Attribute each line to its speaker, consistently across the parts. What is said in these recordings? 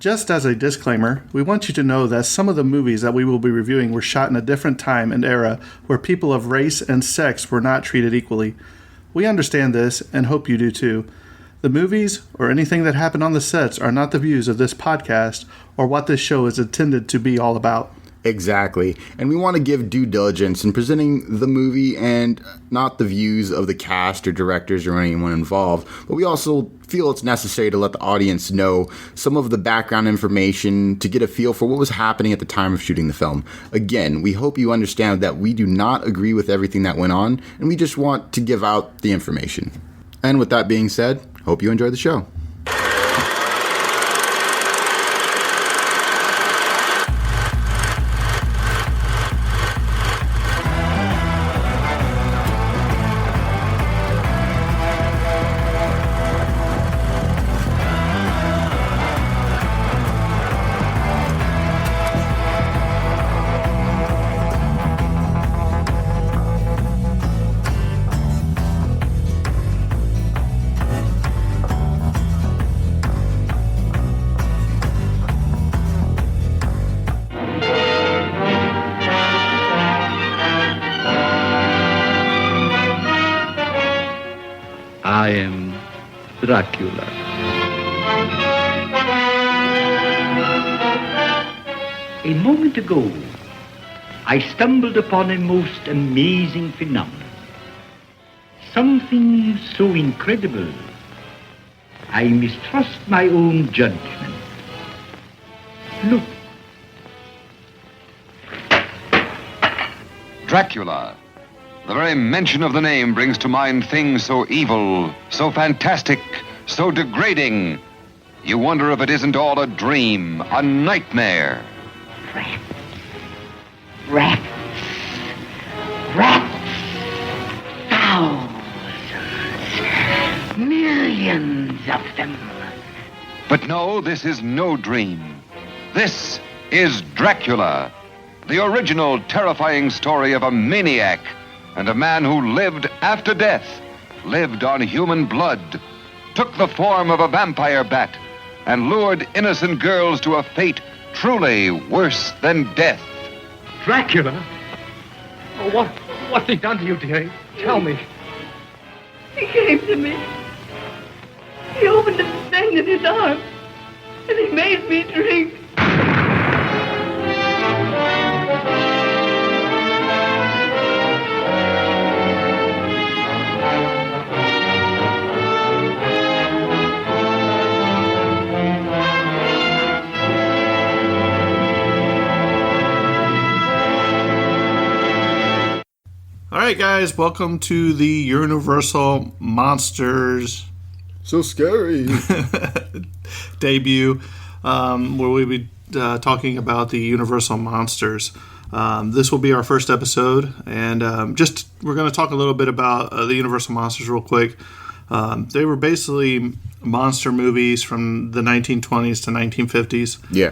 Speaker 1: Just as a disclaimer, we want you to know that some of the movies that we will be reviewing were shot in a different time and era where people of race and sex were not treated equally. We understand this and hope you do too. The movies or anything that happened on the sets are not the views of this podcast or what this show is intended to be all about.
Speaker 2: Exactly. And we want to give due diligence in presenting the movie and not the views of the cast or directors or anyone involved. But we also feel it's necessary to let the audience know some of the background information to get a feel for what was happening at the time of shooting the film. Again, we hope you understand that we do not agree with everything that went on, and we just want to give out the information. And with that being said, hope you enjoy the show.
Speaker 3: I am Dracula. A moment ago, I stumbled upon a most amazing phenomenon. Something so incredible, I mistrust my own judgment. Look.
Speaker 4: Dracula. The very mention of the name brings to mind things so evil, so fantastic, so degrading. You wonder if it isn't all a dream, a nightmare.
Speaker 5: Rats. Rats. Rats. Thousands. Millions of them.
Speaker 4: But no, this is no dream. This is Dracula, the original terrifying story of a maniac and a man who lived after death, lived on human blood, took the form of a vampire bat, and lured innocent girls to a fate truly worse than death.
Speaker 6: Dracula? Oh, what's he done to you, dearie? Tell me.
Speaker 7: He came to me. He opened a thing in his arms, and he made me drink.
Speaker 1: Alright guys, welcome to the Universal Monsters
Speaker 2: So scary.
Speaker 1: debut, where we'll be talking about the Universal Monsters. This will be our first episode, and we're going to talk a little bit about the Universal Monsters real quick. They were basically monster movies from the 1920s to 1950s.
Speaker 2: Yeah.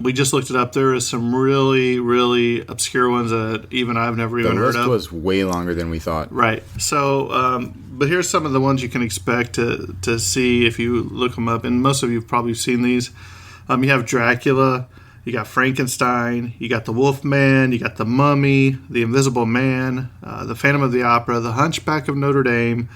Speaker 1: We just looked it up. There is some really, really obscure ones that even I've never even heard of.
Speaker 2: The list was way longer than we thought.
Speaker 1: Right. So, but here's some of the ones you can expect to see if you look them up. And most of you have probably seen these. You have Dracula. You got Frankenstein. You got the Wolfman. You got the Mummy. The Invisible Man. The Phantom of the Opera. The Hunchback of Notre Dame.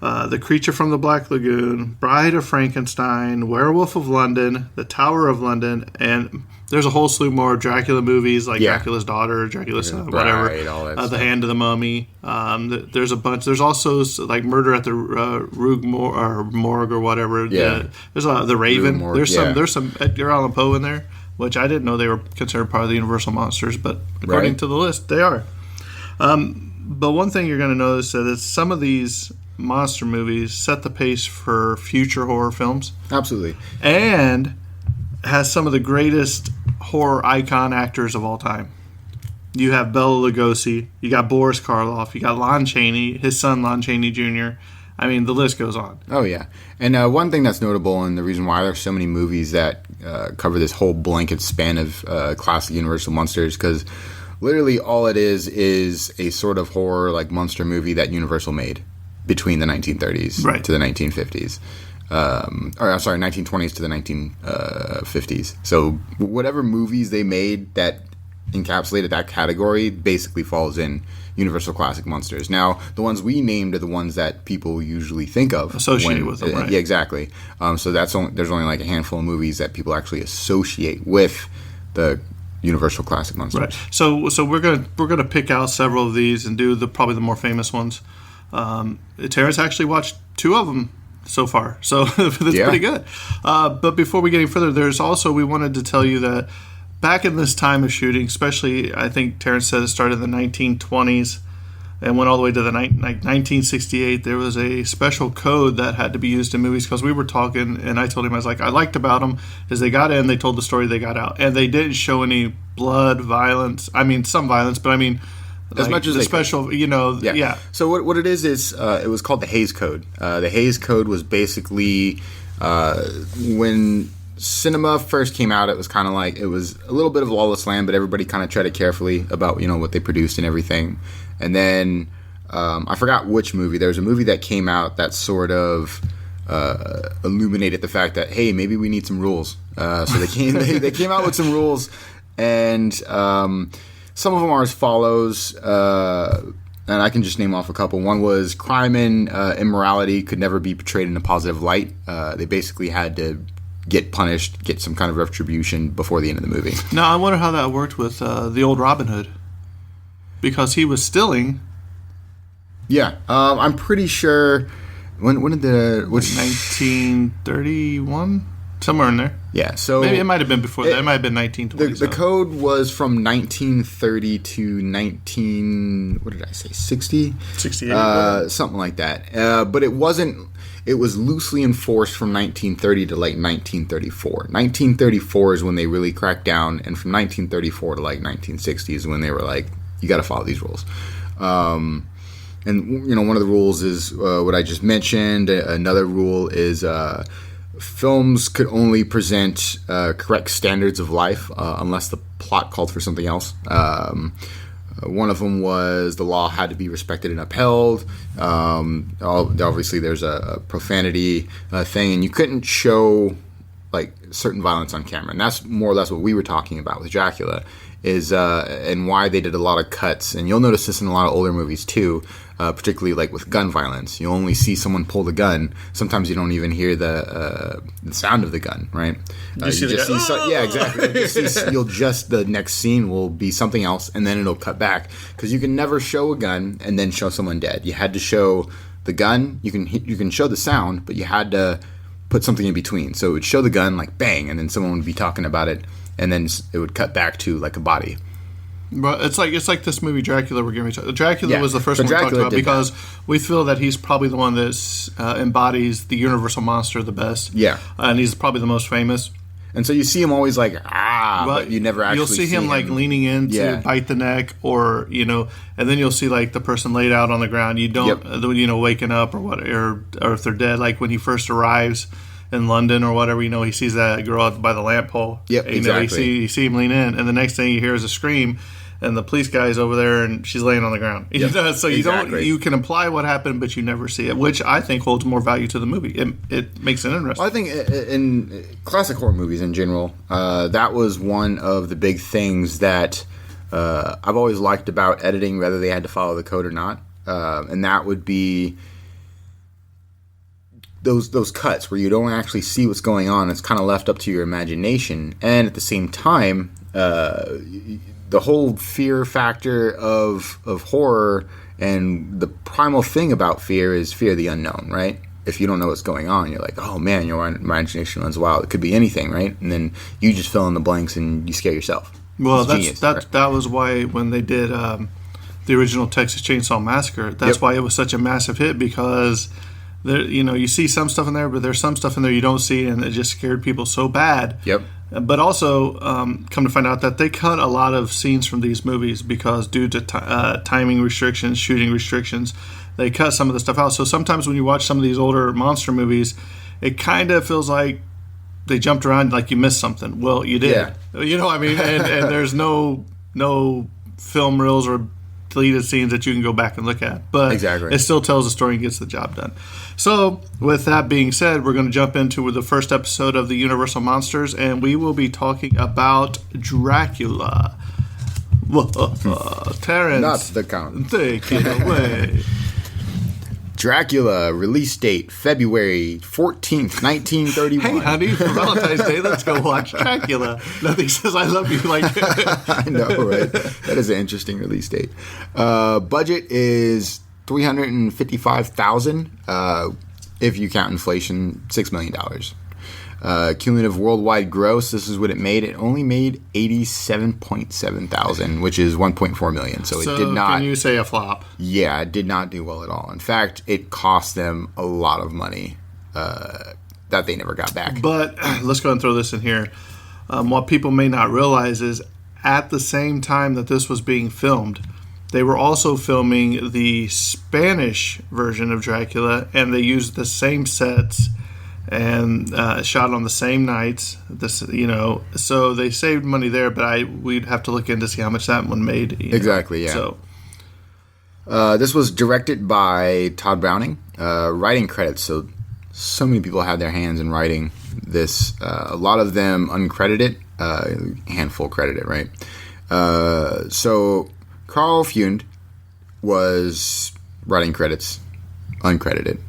Speaker 1: The Creature from the Black Lagoon, Bride of Frankenstein, Werewolf of London, The Tower of London, and there's a whole slew more Dracula movies like Dracula's Daughter, Dracula's Son, whatever, The Hand of the Mummy. There's a bunch. There's also like Murder at the Rue Morgue or whatever.
Speaker 2: Yeah.
Speaker 1: There's The Raven.
Speaker 2: Morgue,
Speaker 1: There's some Edgar Allan Poe in there, which I didn't know they were considered part of the Universal Monsters, but according to the list, they are. But one thing you're going to notice is some of these monster movies set the pace for future horror films.
Speaker 2: Absolutely.
Speaker 1: And has some of the greatest horror icon actors of all time. You have Bela Lugosi, you got Boris Karloff, you got Lon Chaney, his son Lon Chaney Jr. I mean, the list goes on.
Speaker 2: Oh, yeah. And one thing that's notable, and the reason why there's so many movies that cover this whole blanket span of classic Universal Monsters, because literally all it is a sort of horror like monster movie that Universal made between the 1930s to the 1950s. or I'm sorry, 1920s to the 1950s. So whatever movies they made that encapsulated that category basically falls in Universal Classic Monsters. Now, the ones we named are the ones that people usually think of.
Speaker 1: Associated with them, right?
Speaker 2: Yeah, exactly. So there's only like a handful of movies that people actually associate with the Universal Classic Monsters.
Speaker 1: Right. So we're gonna pick out several of these and do probably the more famous ones. Terrence actually watched 2 of them so far, so that's pretty good. But before we get any further, we wanted to tell you that back in this time of shooting, especially, I think Terrence said it started in the 1920s and went all the way to the 1968, there was a special code that had to be used in movies, because we were talking, and I told him, I was like, I liked about them is they got in, they told the story, they got out, and they didn't show any blood, violence. I mean, some violence, but I mean,
Speaker 2: as much as
Speaker 1: the special, yeah.
Speaker 2: So what it is it was called the Hays Code. The Hays Code was basically when cinema first came out, it was kind of like, it was a little bit of lawless land, but everybody kind of treaded carefully about what they produced and everything. And then I forgot which movie. There was a movie that came out that sort of illuminated the fact that, hey, maybe we need some rules. So they came out with some rules, and some of them are as follows. And I can just name off a couple. One was crime and immorality could never be portrayed in a positive light. They basically had to get punished, get some kind of retribution before the end of the movie.
Speaker 1: Now, I wonder how that worked with the old Robin Hood, because he was stealing.
Speaker 2: Yeah, I'm pretty sure. When did
Speaker 1: 1931, somewhere in there.
Speaker 2: Yeah, so
Speaker 1: maybe it might have been before that. It might have been 1920.
Speaker 2: The code was from 1930 to 19. What did I say? 60?
Speaker 1: 68.
Speaker 2: Something like that. But it wasn't. It was loosely enforced from 1930 to like 1934. 1934 is when they really cracked down, and from 1934 to like 1960 is when they were like, you got to follow these rules. And one of the rules is what I just mentioned. Another rule is films could only present correct standards of life unless the plot called for something else. One of them was the law had to be respected and upheld. Obviously, there's a profanity thing, and you couldn't show like certain violence on camera. And that's more or less what we were talking about with Dracula, is and why they did a lot of cuts. And you'll notice this in a lot of older movies too, particularly like with gun violence. You only see someone pull the gun. Sometimes you don't even hear the sound of the gun, right?
Speaker 1: You see
Speaker 2: yeah, exactly. The next scene will be something else, and then it'll cut back, because you can never show a gun and then show someone dead. You had to show the gun. You can show the sound, but you had to put something in between. So it would show the gun like bang, and then someone would be talking about it, and then it would cut back to like a body.
Speaker 1: But it's like this movie Dracula we're giving. Dracula was the first one we talked about, because we feel that he's probably the one that embodies the universal monster the best.
Speaker 2: Yeah,
Speaker 1: and he's probably the most famous.
Speaker 2: And so you see him always like but you never actually.
Speaker 1: You'll see him like leaning in to bite the neck, or and then you'll see like the person laid out on the ground. You don't waking up or what, or if they're dead. Like when he first arrives in London or whatever, he sees that girl out by the lamp pole.
Speaker 2: Yep, exactly.
Speaker 1: You see him lean in, and the next thing you hear is a scream, and the police guy's over there, and she's laying on the ground.
Speaker 2: Yep,
Speaker 1: so you can imply what happened, but you never see it, which I think holds more value to the movie. It makes it interesting.
Speaker 2: Well, I think in classic horror movies in general, that was one of the big things that I've always liked about editing, whether they had to follow the code or not, and that would be those cuts where you don't actually see what's going on. It's kind of left up to your imagination, and at the same time, the whole fear factor of horror, and the primal thing about fear is fear of the unknown, right? If you don't know what's going on, you're like, oh man, your imagination runs wild. It could be anything, right? And then you just fill in the blanks and you scare yourself.
Speaker 1: Well, that was why when they did the original Texas Chainsaw Massacre, that's why it was such a massive hit, because there, you see some stuff in there, but there's some stuff in there you don't see, and it just scared people so bad.
Speaker 2: Yep.
Speaker 1: But also, come to find out that they cut a lot of scenes from these movies because due to timing restrictions, shooting restrictions, they cut some of the stuff out. So sometimes when you watch some of these older monster movies, it kind of feels like they jumped around, like you missed something. Well, you did. Yeah. You know what I mean? And there's no film reels or deleted scenes that you can go back and look at. But
Speaker 2: Exactly.
Speaker 1: it still tells the story and gets the job done. So, with that being said, we're going to jump into the first episode of the Universal Monsters, and we will be talking about Dracula. Terrence,
Speaker 2: Not the count.
Speaker 1: take it away.
Speaker 2: Dracula, release date February 14th, 1931.
Speaker 1: Hey, honey, for Valentine's Day, let's go watch Dracula. Nothing says I love you like
Speaker 2: I know, right? That is an interesting release date. Budget is $355,000. If you count inflation, $6 million. Cumulative worldwide gross, this is what it made. It only made $87.7 thousand, which is $1.4 million. So it did not.
Speaker 1: Can you say a flop?
Speaker 2: Yeah, it did not do well at all. In fact, it cost them a lot of money that they never got back.
Speaker 1: But let's go and throw this in here. What people may not realize is at the same time that this was being filmed, they were also filming the Spanish version of Dracula, and they used the same sets and shot on the same nights. So they saved money there. But we'd have to look in to see how much that one made.
Speaker 2: Exactly, yeah.
Speaker 1: So
Speaker 2: this was directed by Todd Browning. Writing credits, so many people had their hands in writing this. A lot of them uncredited, handful credited, right? So Carl Fund was writing credits, uncredited.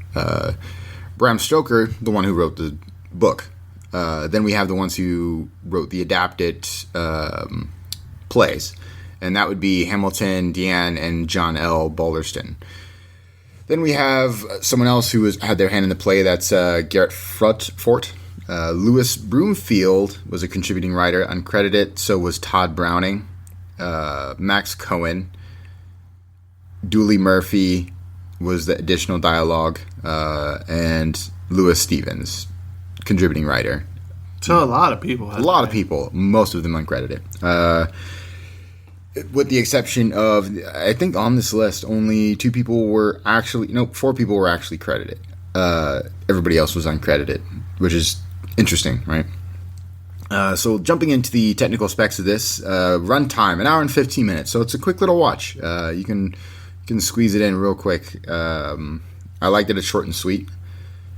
Speaker 2: Bram Stoker, the one who wrote the book. Then we have the ones who wrote the adapted plays. And that would be Hamilton, Deanne, and John L. Balderston. Then we have someone else who had their hand in the play. That's Garrett Fort. Louis Broomfield was a contributing writer, uncredited. So was Todd Browning, Max Cohen, Dooley Murphy was the additional dialogue, and Louis Stevens, contributing writer.
Speaker 1: So a lot of people.
Speaker 2: A lot of people, most of them uncredited. With the exception of, I think on this list, only 4 people were actually credited. Everybody else was uncredited, which is interesting, right? So jumping into the technical specs of this, runtime, 1 hour and 15 minutes. So it's a quick little watch. You can squeeze it in real quick. I liked it. It's short and sweet.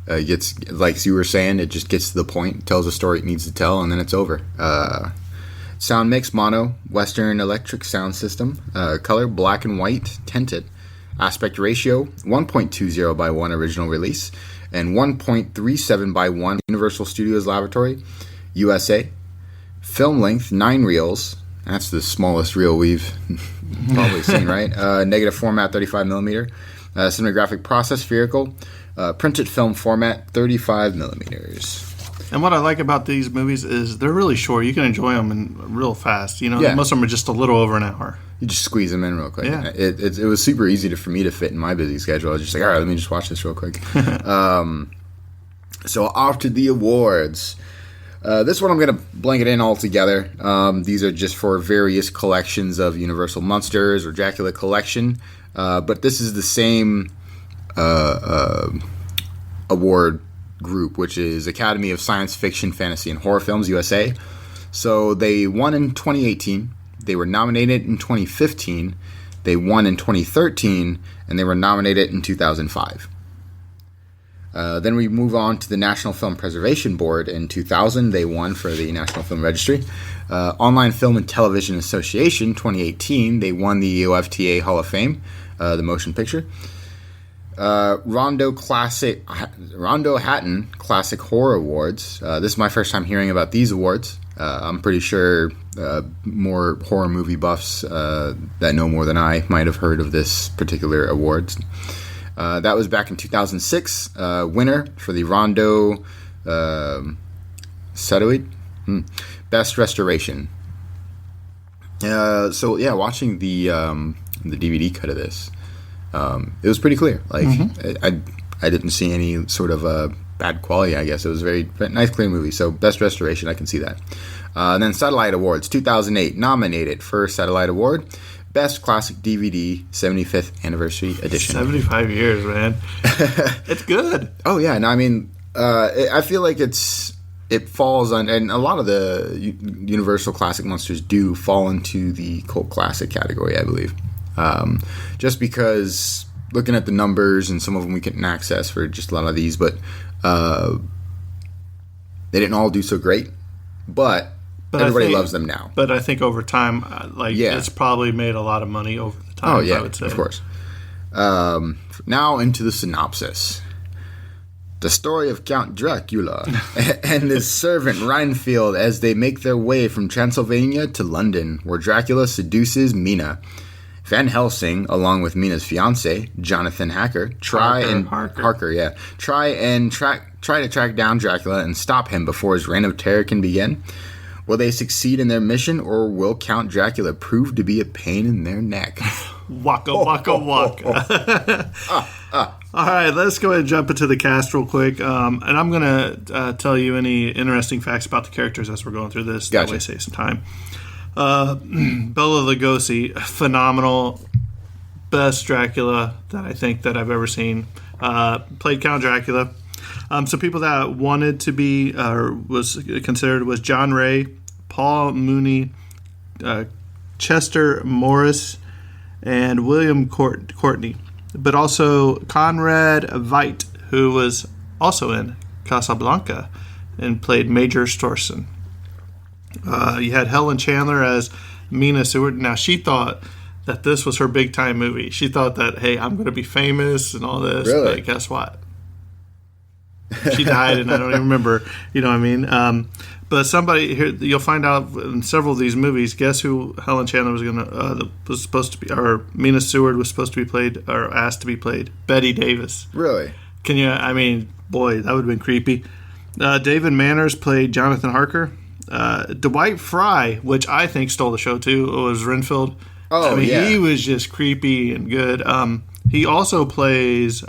Speaker 2: It gets, like you were saying, it just gets to the point, tells the story it needs to tell, and then it's over. Sound mix, mono, Western electric sound system. Color, black and white, tinted. Aspect ratio, 1.20 by 1 original release, and 1.37 by 1 Universal Studios Laboratory, USA. Film length, 9 reels. That's the smallest reel we've probably seen, right? Negative format, 35 millimeter. Cinematographic process vehicle. Printed film format, 35 millimeters.
Speaker 1: And what I like about these movies is they're really short. You can enjoy them real fast.
Speaker 2: Yeah.
Speaker 1: Most of them are just a little over an hour.
Speaker 2: You just squeeze them in real quick.
Speaker 1: Yeah.
Speaker 2: It was super easy for me to fit in my busy schedule. I was just like, all right, let me just watch this real quick. So off to the awards. This one I'm going to blanket in all together. These are just for various collections of Universal Monsters or Dracula collection. But this is the same award group, which is Academy of Science Fiction, Fantasy, and Horror Films, USA. So they won in 2018. They were nominated in 2015. They won in 2013. And they were nominated in 2005. Then we move on to the National Film Preservation Board. In 2000, they won for the National Film Registry. Online Film and Television Association, 2018, they won the OFTA Hall of Fame, the motion picture. Rondo Hatton Classic Horror Awards. This is my first time hearing about these awards. I'm pretty sure more horror movie buffs that know more than I might have heard of this particular awards. That was back in 2006. Winner for the Rondo Setoid Best Restoration. So yeah, watching the DVD cut of this, it was pretty clear. Like I didn't see any sort of bad quality. I guess it was a very nice, clear movie. So best restoration, I can see that. And then Satellite Awards, 2008, nominated for Satellite Award. Best Classic DVD 75th Anniversary Edition.
Speaker 1: 75 years, man. It's good.
Speaker 2: Oh, yeah. No, I mean, I feel like it falls on, and a lot of the Universal Classic Monsters do fall into the cult classic category, I believe. Just because looking at the numbers, and some of them we couldn't access for just a lot of these, but they didn't all do so great. But everybody loves them now.
Speaker 1: But I think over time, it's probably made a lot of money over the time.
Speaker 2: Oh, yeah,
Speaker 1: I would say.
Speaker 2: Of course. Now into the synopsis. The story of Count Dracula and his servant Reinfeld as they make their way from Transylvania to London, where Dracula seduces Mina. Van Helsing, along with Mina's fiance, Jonathan Harker, try to track down Dracula and stop him before his reign of terror can begin. Will they succeed in their mission, or will Count Dracula prove to be a pain in their neck?
Speaker 1: Waka, waka, waka. All right, let's go ahead and jump into the cast real quick. And I'm going to tell you any interesting facts about the characters as we're going through this.
Speaker 2: Gotcha.
Speaker 1: That way save some time. Bela Lugosi, phenomenal. Best Dracula that I think that I've ever seen. Played Count Dracula. Some people that wanted to be, or was considered, was John Ray, Paul Mooney, Chester Morris, and William Courtney. But also Conrad Veidt, who was also in Casablanca and played Major Storson. You had Helen Chandler as Mina Seward. Now, she thought that this was her big-time movie. She thought that, hey, I'm going to be famous and all this.
Speaker 2: Really?
Speaker 1: But guess what? She died, and I don't even remember. You know what I mean? But somebody here, you'll find out in several of these movies. Guess who Helen Chandler was supposed to be, or Mina Seward was supposed to be played, or asked to be played? Betty Davis.
Speaker 2: Really?
Speaker 1: Can you? I mean, boy, that would have been creepy. David Manners played Jonathan Harker. Dwight Fry, which I think stole the show too, was Renfield.
Speaker 2: Oh, yeah.
Speaker 1: He was just creepy and good. He also plays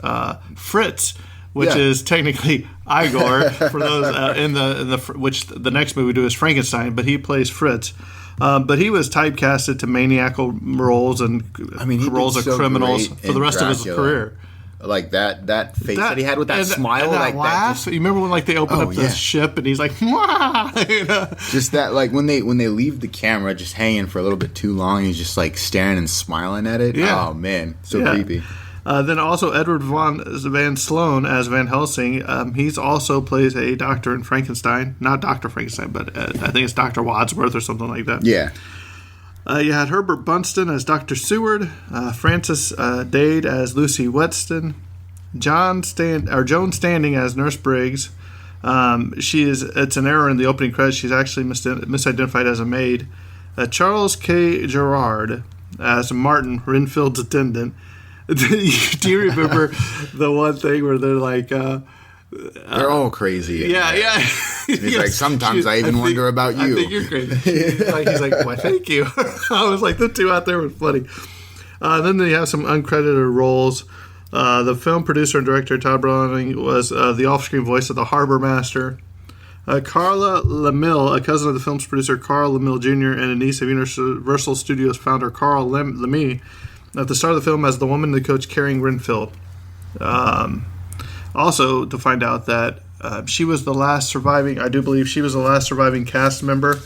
Speaker 1: Fritz, which is technically Igor for those in the which the next movie we do is Frankenstein, but he plays Fritz. But he was typecasted to maniacal roles and roles of criminals for the rest of his career.
Speaker 2: Like that face that he had with that smile,
Speaker 1: and that
Speaker 2: like
Speaker 1: laugh. You remember when they open up the ship and he's like, "Mwah!" You know?
Speaker 2: Just that, like when they leave the camera just hanging for a little bit too long, he's just like staring and smiling at it. Yeah. Oh man, so creepy.
Speaker 1: Then also Edward Van Sloan as Van Helsing. He's also plays a doctor in Frankenstein. Not Dr. Frankenstein, but I think it's Dr. Wadsworth or something like that.
Speaker 2: Yeah.
Speaker 1: You had Herbert Bunston as Dr. Seward, Frances Dade as Lucy Weston, Joan Standing as Nurse Briggs. It's an error in the opening credits. She's actually misidentified as a maid. Charles K. Gerard as Martin, Renfield's attendant. Do you remember the one thing where they're like...
Speaker 2: they're all crazy.
Speaker 1: Yeah.
Speaker 2: He's like, sometimes I wonder about you.
Speaker 1: I think you're crazy. He's like, why, thank you. I was like, the two out there were funny. Then they have some uncredited roles. The film producer and director, Todd Browning, was the off-screen voice of the Harbor Master. Carla LaMille, a cousin of the film's producer, Carl LaMille Jr., and a niece of Universal Studios founder, Carl LaMille, at the start of the film as the woman that coached carrying Renfield. Also, to find out that she was the last surviving, I do believe she was the last surviving cast member,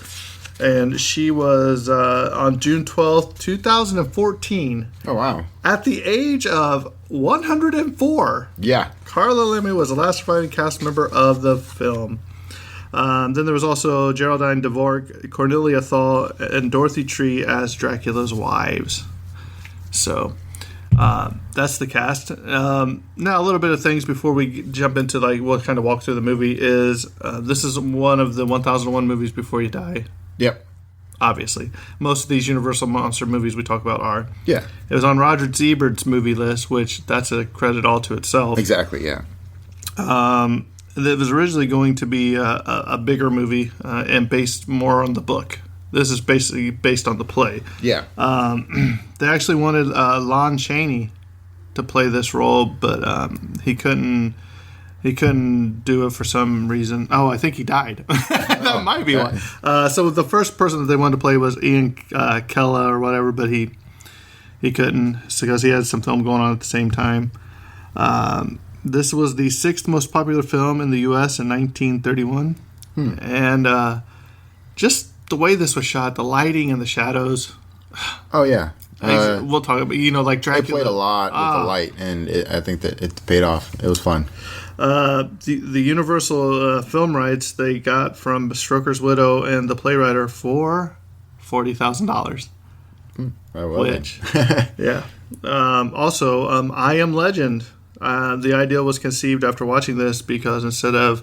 Speaker 1: and she was on June 12th, 2014. Oh,
Speaker 2: wow.
Speaker 1: At the age of 104.
Speaker 2: Yeah.
Speaker 1: Carla LaMille was the last surviving cast member of the film. Then there was also Geraldine Dvorak, Cornelia Thal, and Dorothy Tree as Dracula's wives. So... that's the cast. Now, a little bit of things before we jump into we'll kind of walk through the movie is this is one of the 1001 movies before you die.
Speaker 2: Yep.
Speaker 1: Obviously. Most of these Universal Monster movies we talk about are.
Speaker 2: Yeah.
Speaker 1: It was on Roger Ebert's movie list, which that's a credit all to itself.
Speaker 2: Exactly, yeah.
Speaker 1: It was originally going to be a bigger movie and based more on the book. This is basically based on the play.
Speaker 2: Yeah.
Speaker 1: They actually wanted Lon Chaney to play this role, but he couldn't do it for some reason. Oh, I think he died. That might be why. So the first person that they wanted to play was Ian Kella or whatever, but he couldn't because he had some film going on at the same time. This was the 6th most popular film in the U.S. in 1931. And just the way this was shot, the lighting and the shadows.
Speaker 2: Oh, yeah.
Speaker 1: We'll talk about, like
Speaker 2: I
Speaker 1: Dracula.
Speaker 2: played a lot with the light, and I think that it paid off. It was fun.
Speaker 1: The Universal film rights they got from Stoker's widow and the playwright for $40,000. Which, yeah. Also, I Am Legend. The idea was conceived after watching this because instead of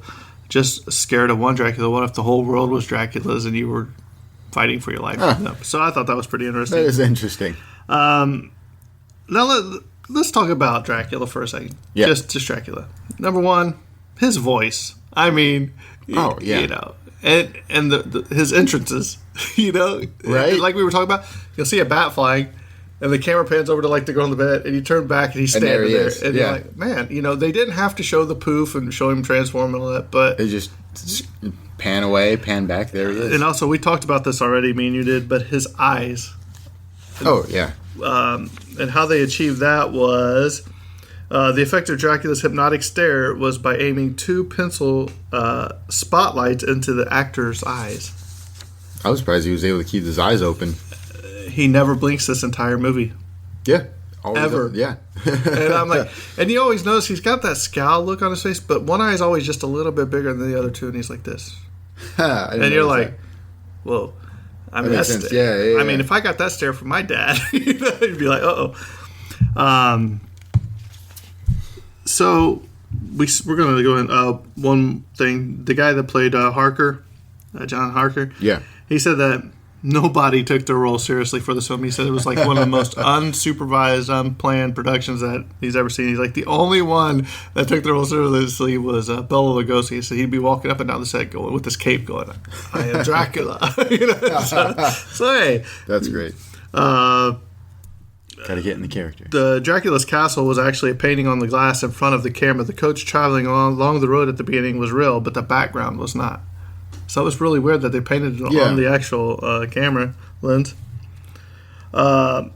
Speaker 1: just scared of one Dracula, what if the whole world was Dracula's and you were fighting for your life? So I thought that was pretty interesting.
Speaker 2: That is interesting.
Speaker 1: Now let's talk about Dracula for a second.
Speaker 2: Yeah.
Speaker 1: Just Dracula. Number one, his voice. I mean,
Speaker 2: Oh, yeah.
Speaker 1: And his entrances,
Speaker 2: Right?
Speaker 1: Like we were talking about, you'll see a bat flying, and the camera pans over to like the girl on the bed, and you turn back, and he's
Speaker 2: And there
Speaker 1: standing
Speaker 2: he
Speaker 1: there.
Speaker 2: is.
Speaker 1: And
Speaker 2: Yeah.
Speaker 1: you're like, man, they didn't have to show the poof and show him transform and all that, but.
Speaker 2: They just pan away, pan back. There he is.
Speaker 1: And also, we talked about this already, me and you did, but his eyes.
Speaker 2: Oh, yeah.
Speaker 1: And how they achieved that was the effect of Dracula's hypnotic stare was by aiming two pencil spotlights into the actor's eyes.
Speaker 2: I was surprised he was able to keep his eyes open.
Speaker 1: He never blinks this entire movie.
Speaker 2: Yeah. Always
Speaker 1: Ever.
Speaker 2: Yeah.
Speaker 1: And I'm like, and you always notice he's got that scowl look on his face, but one eye is always just a little bit bigger than the other two, and he's like this. And you're like, whoa. I mean,
Speaker 2: makes sense. Yeah,
Speaker 1: I mean, if I got that stare from my dad, you'd be like, uh-oh. So we're going to go in one thing. The guy that played Harker, John Harker,
Speaker 2: Yeah.
Speaker 1: he said that nobody took the role seriously for this film. He said it was like one of the most unsupervised, unplanned productions that he's ever seen. He's like, the only one that took the role seriously was Bela Lugosi. So he'd be walking up and down the set going with this cape going, I am Dracula. So hey.
Speaker 2: That's great. Got to get in the character.
Speaker 1: The Dracula's castle was actually a painting on the glass in front of the camera. The coach traveling along the road at the beginning was real, but the background was not. So it was really weird that they painted it on the actual camera lens. So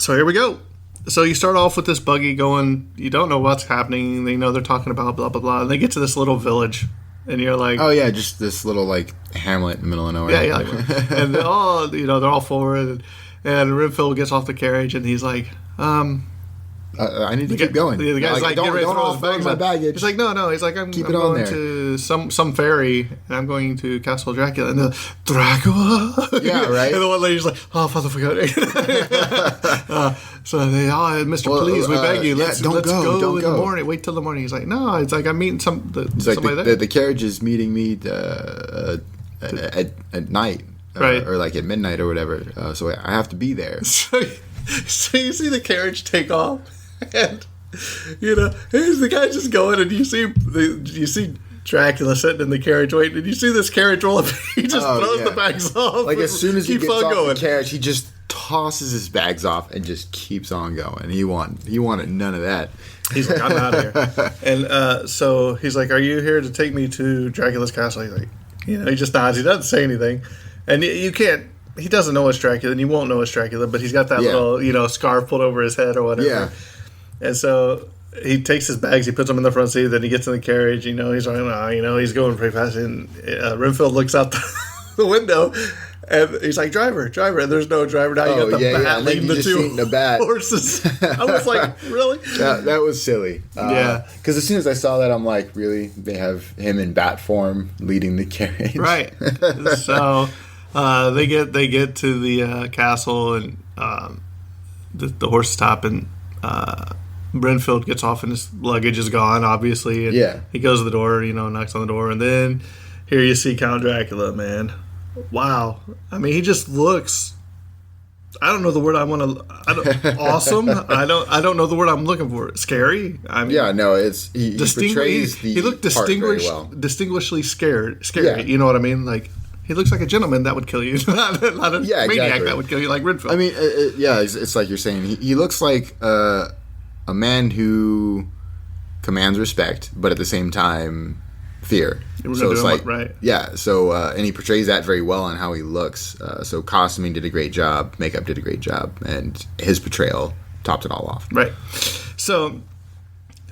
Speaker 1: here we go. So you start off with this buggy going, you don't know what's happening. They know they're talking about blah, blah, blah. And they get to this little village. And you're like...
Speaker 2: Oh, yeah, just this little, hamlet in the middle of nowhere.
Speaker 1: Yeah. And they're all forward. And Renfield gets off the carriage, and he's like...
Speaker 2: I need to keep going.
Speaker 1: The guy's like, get ready to throw his bags
Speaker 2: my
Speaker 1: up.
Speaker 2: baggage.
Speaker 1: He's like, no. He's like, I'm
Speaker 2: Keep it
Speaker 1: going
Speaker 2: on there.
Speaker 1: to some ferry, and I'm going to Castle Dracula. And the Dracula?
Speaker 2: Yeah, right.
Speaker 1: And the one lady's like, oh, Father, forgot. So they, Mr. Please, we beg you, let's
Speaker 2: don't
Speaker 1: go
Speaker 2: don't
Speaker 1: in
Speaker 2: go.
Speaker 1: the morning. Wait till the morning. He's like, no. It's like, I'm meeting
Speaker 2: It's like
Speaker 1: somebody there.
Speaker 2: the carriage is meeting me at night.
Speaker 1: Right.
Speaker 2: Or at midnight or whatever. So I have to be there.
Speaker 1: So you see the carriage take off, and here's the guy just going, and you see Dracula sitting in the carriage waiting, and you see this carriage roll up. He just throws the bags off.
Speaker 2: As soon as he
Speaker 1: keeps
Speaker 2: gets
Speaker 1: on
Speaker 2: off
Speaker 1: going.
Speaker 2: the carriage, he just tosses his bags off and just keeps on going. He wanted none of that.
Speaker 1: He's like, I'm out of here. And so he's like, are you here to take me to Dracula's castle? He's like, he just nods. He doesn't say anything, and you can't. He doesn't know it's Dracula, and you won't know it's Dracula, but he's got that little, scarf pulled over his head or whatever.
Speaker 2: Yeah.
Speaker 1: And so he takes his bags, he puts them in the front seat, then he gets in the carriage, he's like, he's going pretty fast, and Renfield looks out the window, and he's like, driver, and there's no driver. Now you got the bat leading the two horses. I was like, really?
Speaker 2: That was silly.
Speaker 1: Yeah.
Speaker 2: Because as soon as I saw that, I'm like, really? They have him in bat form leading the carriage?
Speaker 1: Right. So... they get to the castle, and the horse stop, and Renfield gets off, and his luggage is gone, obviously. And he goes to the door, knocks on the door, and then here you see Count Dracula, man. Wow. I mean, he just looks. I don't know the word I want to. Awesome. I don't know the word I'm looking for. Scary. I mean,
Speaker 2: it's he portrays the
Speaker 1: he looked
Speaker 2: part very well.
Speaker 1: distinguishedly scary. Yeah. You know what I mean? Like. He looks like a gentleman that would kill you, not a maniac that would kill you like Renfield.
Speaker 2: I mean, it's like you're saying. He looks like a man who commands respect, but at the same time, fear. So it's like,
Speaker 1: right.
Speaker 2: Yeah. So and he portrays that very well on how he looks. So costuming did a great job, makeup did a great job, and his portrayal topped it all off.
Speaker 1: Right. So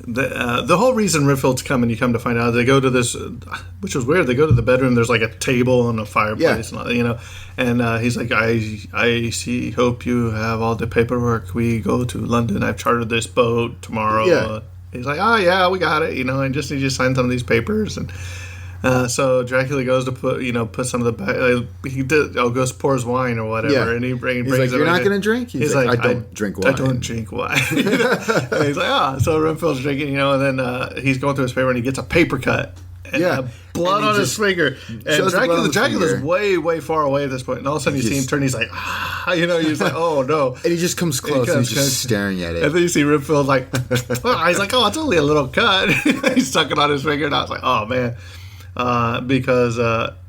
Speaker 1: the whole reason Renfield's coming, you come to find out, they go to this, which was weird. They go to the bedroom. There's like a table and a fireplace, and and he's like, I see. Hope you have all the paperwork. We go to London. I've chartered this boat tomorrow.
Speaker 2: Yeah.
Speaker 1: He's like, oh yeah, we got it. I just need you to sign some of these papers. And so Dracula goes to put some of the goes pours wine or whatever, and he brings
Speaker 2: like, you're not gonna drink.
Speaker 1: He's like,
Speaker 2: I don't drink wine.
Speaker 1: I don't drink wine. And he's like, so Renfield's drinking, and then he's going through his paper and he gets a paper cut. And blood on his finger. And Dracula's way far away at this point. And all of a sudden you see him turn. He's like, he's like, oh no.
Speaker 2: And he just comes close and he's just staring at it.
Speaker 1: And then you see Renfield like, he's like, oh, it's only a little cut. He's sucking on his finger. And I was like, oh man. Because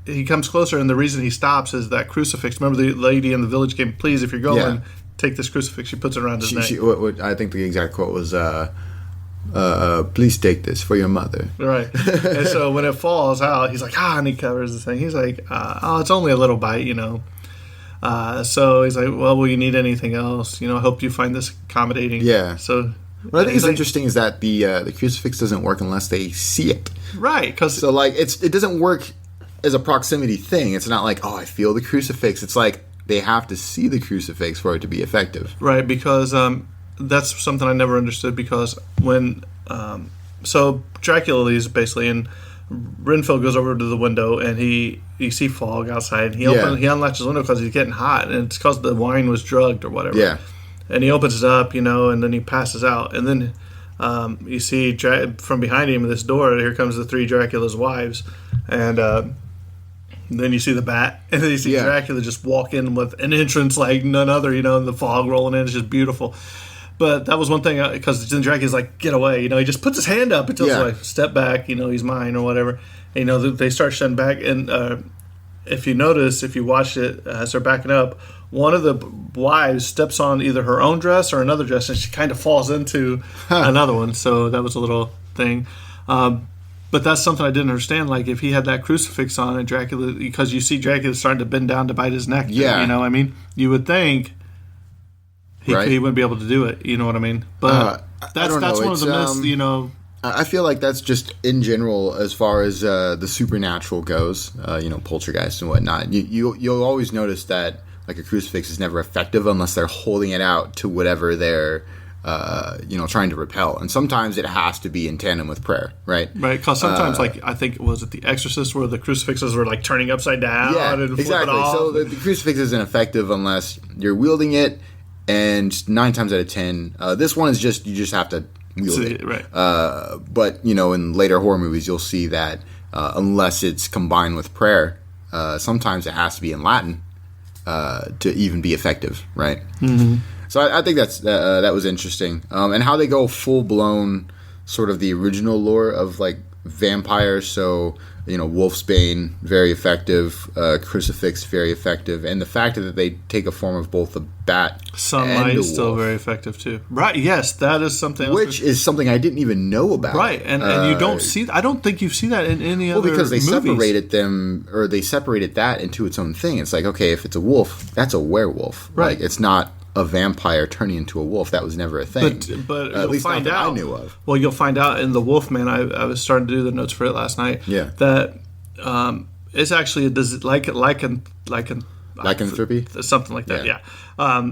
Speaker 1: he comes closer, and the reason he stops is that crucifix. Remember the lady in the village game, please, if you're going, take this crucifix. She puts it around his neck.
Speaker 2: I think the exact quote was, please take this for your mother.
Speaker 1: Right. And so when it falls out, he's like, and he covers the thing. He's like, it's only a little bite, So he's like, well, will you need anything else? I hope you find this accommodating.
Speaker 2: Yeah.
Speaker 1: So
Speaker 2: what I think is interesting is that the crucifix doesn't work unless they see it.
Speaker 1: Right.
Speaker 2: So like it doesn't work as a proximity thing. It's not like, I feel the crucifix. It's like they have to see the crucifix for it to be effective.
Speaker 1: Right. Because that's something I never understood, because when so Dracula leaves basically, and Renfield goes over to the window and you see fog outside. He unlatches the window because he's getting hot, and it's because the wine was drugged or whatever.
Speaker 2: Yeah.
Speaker 1: And he opens it up, and then he passes out, and then you see from behind him this door. Here comes the three Dracula's wives, and then you see the bat, and then you see Dracula just walk in with an entrance like none other. And the fog rolling in. It's just beautiful. But that was one thing, because then Dracula's like, get away. He just puts his hand up and tells him, like, step back, he's mine or whatever. And, they start shutting back. And if you watch it as they're backing up, one of the wives steps on either her own dress or another dress, and she kind of falls into another one. So that was a little thing. But that's something I didn't understand. Like, if he had that crucifix on and Dracula, because you see Dracula starting to bend down to bite his neck. Yeah. You would think he wouldn't be able to do it. You know what I mean? But that's one of the myths,
Speaker 2: I feel like that's just in general as far as the supernatural goes, poltergeist and whatnot. You'll always notice that like a crucifix is never effective unless they're holding it out to whatever they're trying to repel. And sometimes it has to be in tandem with prayer, right?
Speaker 1: Right, because sometimes, I think, was it The Exorcist, where the crucifixes were like turning upside down and flipping off?
Speaker 2: So the crucifix isn't effective unless you're wielding it, and 9 times out of 10, this one is you just have to wield it.
Speaker 1: Right.
Speaker 2: But, in later horror movies, you'll see that unless it's combined with prayer, sometimes it has to be in Latin to even be effective, right?
Speaker 1: Mm-hmm.
Speaker 2: So I think that was interesting. And how they go full-blown sort of the original lore of, like, vampires. So, wolfsbane, very effective. Crucifix, very effective. And the fact that they take a form of both a bat
Speaker 1: Sunlight
Speaker 2: and a
Speaker 1: is still
Speaker 2: wolf,
Speaker 1: very effective, too. Right, yes, that is something
Speaker 2: which is something I didn't even know about.
Speaker 1: Right, and you don't see... I don't think you see that in any other
Speaker 2: because they
Speaker 1: movies.
Speaker 2: separated that into its own thing. It's like, okay, if it's a wolf, that's a werewolf.
Speaker 1: Right.
Speaker 2: Like, it's not a vampire turning into a wolf. That was never a thing.
Speaker 1: But
Speaker 2: at
Speaker 1: you'll
Speaker 2: least
Speaker 1: find
Speaker 2: not that
Speaker 1: out.
Speaker 2: I knew of.
Speaker 1: Well, you'll find out in The Wolfman. I was starting to do the notes for it last night.
Speaker 2: Yeah.
Speaker 1: That it's actually
Speaker 2: Lycanthropy?
Speaker 1: Something like that, yeah.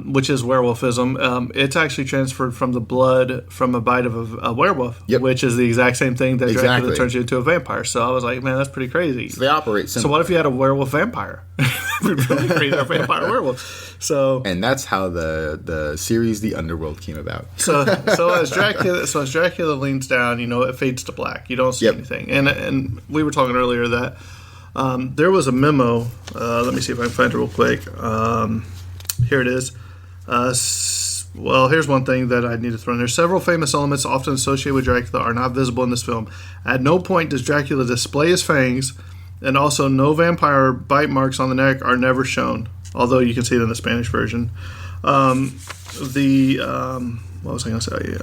Speaker 1: Which is werewolfism. It's actually transferred from the blood from a bite of a werewolf, which is the exact same thing that Dracula turns you into a vampire. So I was like, man, that's pretty crazy.
Speaker 2: So they operate similar.
Speaker 1: So what if you had a werewolf vampire? Really crazy, a vampire werewolf. So,
Speaker 2: and that's how the series The Underworld came about.
Speaker 1: So as Dracula leans down, it fades to black. You don't see anything. And we were talking earlier that there was a memo. Let me see if I can find it real quick. Here it is. Well, here's one thing that I need to throw in there. Several famous elements often associated with Dracula are not visible in this film. At no point does Dracula display his fangs, and also no vampire bite marks on the neck are never shown, although you can see it in the Spanish version. What was I going to say?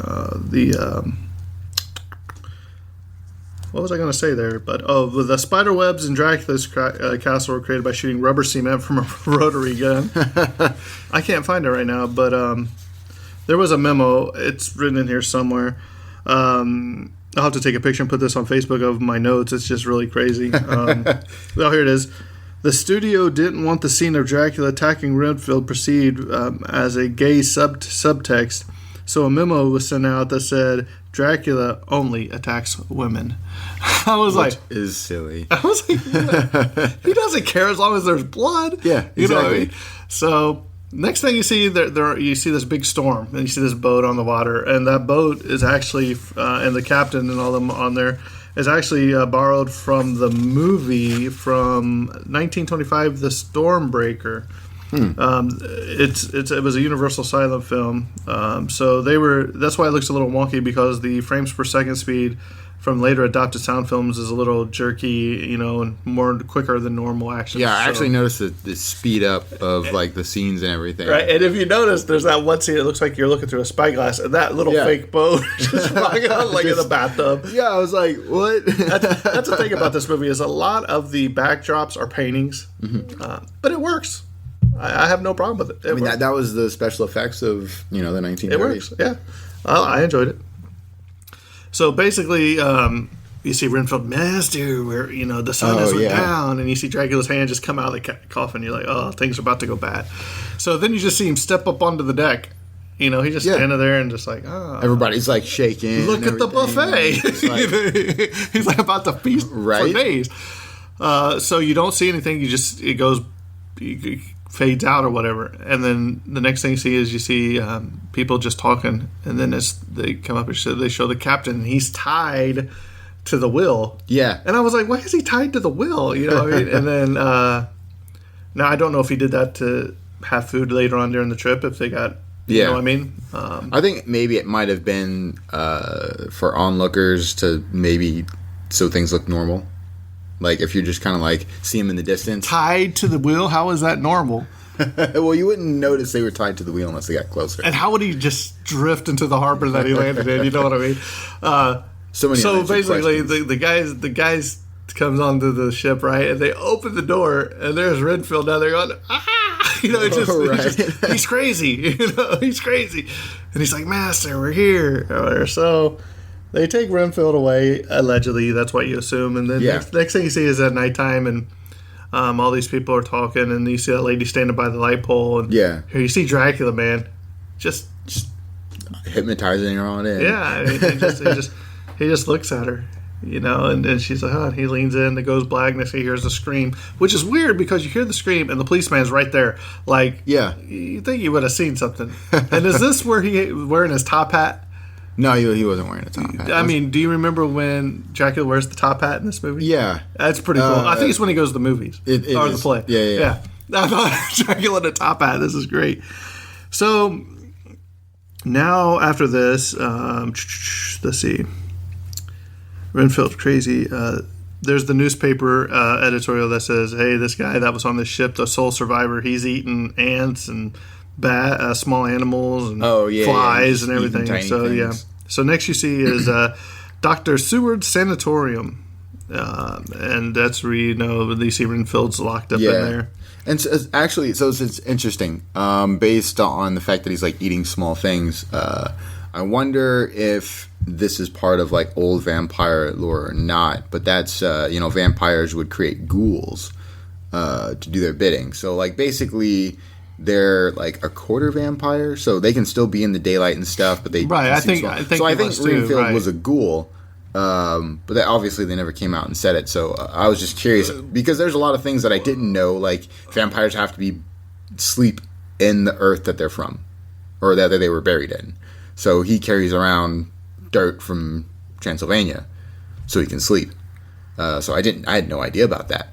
Speaker 1: What was I going to say there? But the spider webs in Dracula's castle were created by shooting rubber cement from a rotary gun. I can't find it right now, but there was a memo. It's written in here somewhere. I'll have to take a picture and put this on Facebook of my notes. It's just really crazy. Well, here it is. The studio didn't want the scene of Dracula attacking Renfield proceed as a gay subtext, so a memo was sent out that said Dracula only attacks women. I was
Speaker 2: Which is silly.
Speaker 1: I was like, he doesn't care as long as there's blood.
Speaker 2: Yeah,
Speaker 1: you know what I
Speaker 2: exactly.
Speaker 1: mean? So next thing you see, you see this big storm, and you see this boat on the water, and that boat is actually, and the captain and all them on there is actually borrowed from the movie from 1925, The Stormbreaker. It was a Universal silent film, so that's why it looks a little wonky, because the frames per second speed from later adopted sound films is a little jerky, and more quicker than normal action.
Speaker 2: Yeah, I actually noticed the speed up of like the scenes and everything.
Speaker 1: Right, and if you notice, there's that one scene. It looks like you're looking through a spyglass, and that little fake boat just rocking out like in the bathtub.
Speaker 2: Yeah, I was like, what?
Speaker 1: That's the thing about this movie, is a lot of the backdrops are paintings, but it works. I have no problem with it.
Speaker 2: I mean, that was the special effects of the 1930s.
Speaker 1: It works. Yeah, I enjoyed it. So basically, you see Renfield, Master, where the sun has went down, and you see Dracula's hand just come out of the coffin. You're like, oh, things are about to go bad. So then you just see him step up onto the deck. He's just standing there and just like, oh.
Speaker 2: Everybody's like shaking.
Speaker 1: Look at the buffet. He's like about to feast for days. So you don't see anything. It goes, fades out or whatever, and then the next thing you see is people just talking, and then as they come up and they show the captain, and he's tied to the wheel.
Speaker 2: Yeah,
Speaker 1: and I was like, why is he tied to the wheel? You know what I mean? And then now I don't know if he did that to have food later on during the trip, if they got. You know what I mean?
Speaker 2: I think maybe it might have been for onlookers to maybe so things look normal. Like if you're just kind of like see him in the distance,
Speaker 1: tied to the wheel. How is that normal?
Speaker 2: Well, you wouldn't notice they were tied to the wheel unless they got closer.
Speaker 1: And how would he just drift into the harbor that he landed in? You know what I mean? So basically, the guys comes onto the ship, right? And they open the door, and there's Renfield down there going, ah! He's crazy. He's crazy. And he's like, Master, we're here. So they take Renfield away, allegedly. That's what you assume. And then next thing you see is at nighttime, and all these people are talking, and you see that lady standing by the light pole. And here you see Dracula, man. Just
Speaker 2: hypnotizing her on in.
Speaker 1: Yeah. I mean, he just looks at her, and she's like, oh, and he leans in, it goes black, and he hears the scream, which is weird because you hear the scream, and the policeman's right there. Like, you think you would have seen something. And is this where he wearing his top hat?
Speaker 2: No, he wasn't wearing a top hat.
Speaker 1: I mean, do you remember when Dracula wears the top hat in this movie?
Speaker 2: Yeah.
Speaker 1: That's pretty cool. I think it's when he goes to the movies. Or the play.
Speaker 2: Yeah.
Speaker 1: I thought Dracula in a top hat. This is great. So, now after this, let's see. Renfield's crazy. There's the newspaper editorial that says, hey, this guy that was on this ship, the sole survivor, he's eating ants and small animals and flies and everything. So things. So next you see is Dr. Seward's Sanatorium, and that's where you see Renfield's locked up in there.
Speaker 2: And so, actually, it's interesting. Based on the fact that he's like eating small things, I wonder if this is part of like old vampire lore or not. But that's vampires would create ghouls to do their bidding. So like basically, they're like a quarter vampire, so they can still be in the daylight and stuff. But they
Speaker 1: I think
Speaker 2: Renfield was a ghoul. But obviously they never came out and said it. So I was just curious because there's a lot of things that I didn't know. Like vampires have to sleep in the earth that they're from, or that they were buried in. So he carries around dirt from Transylvania, so he can sleep. So I had no idea about that.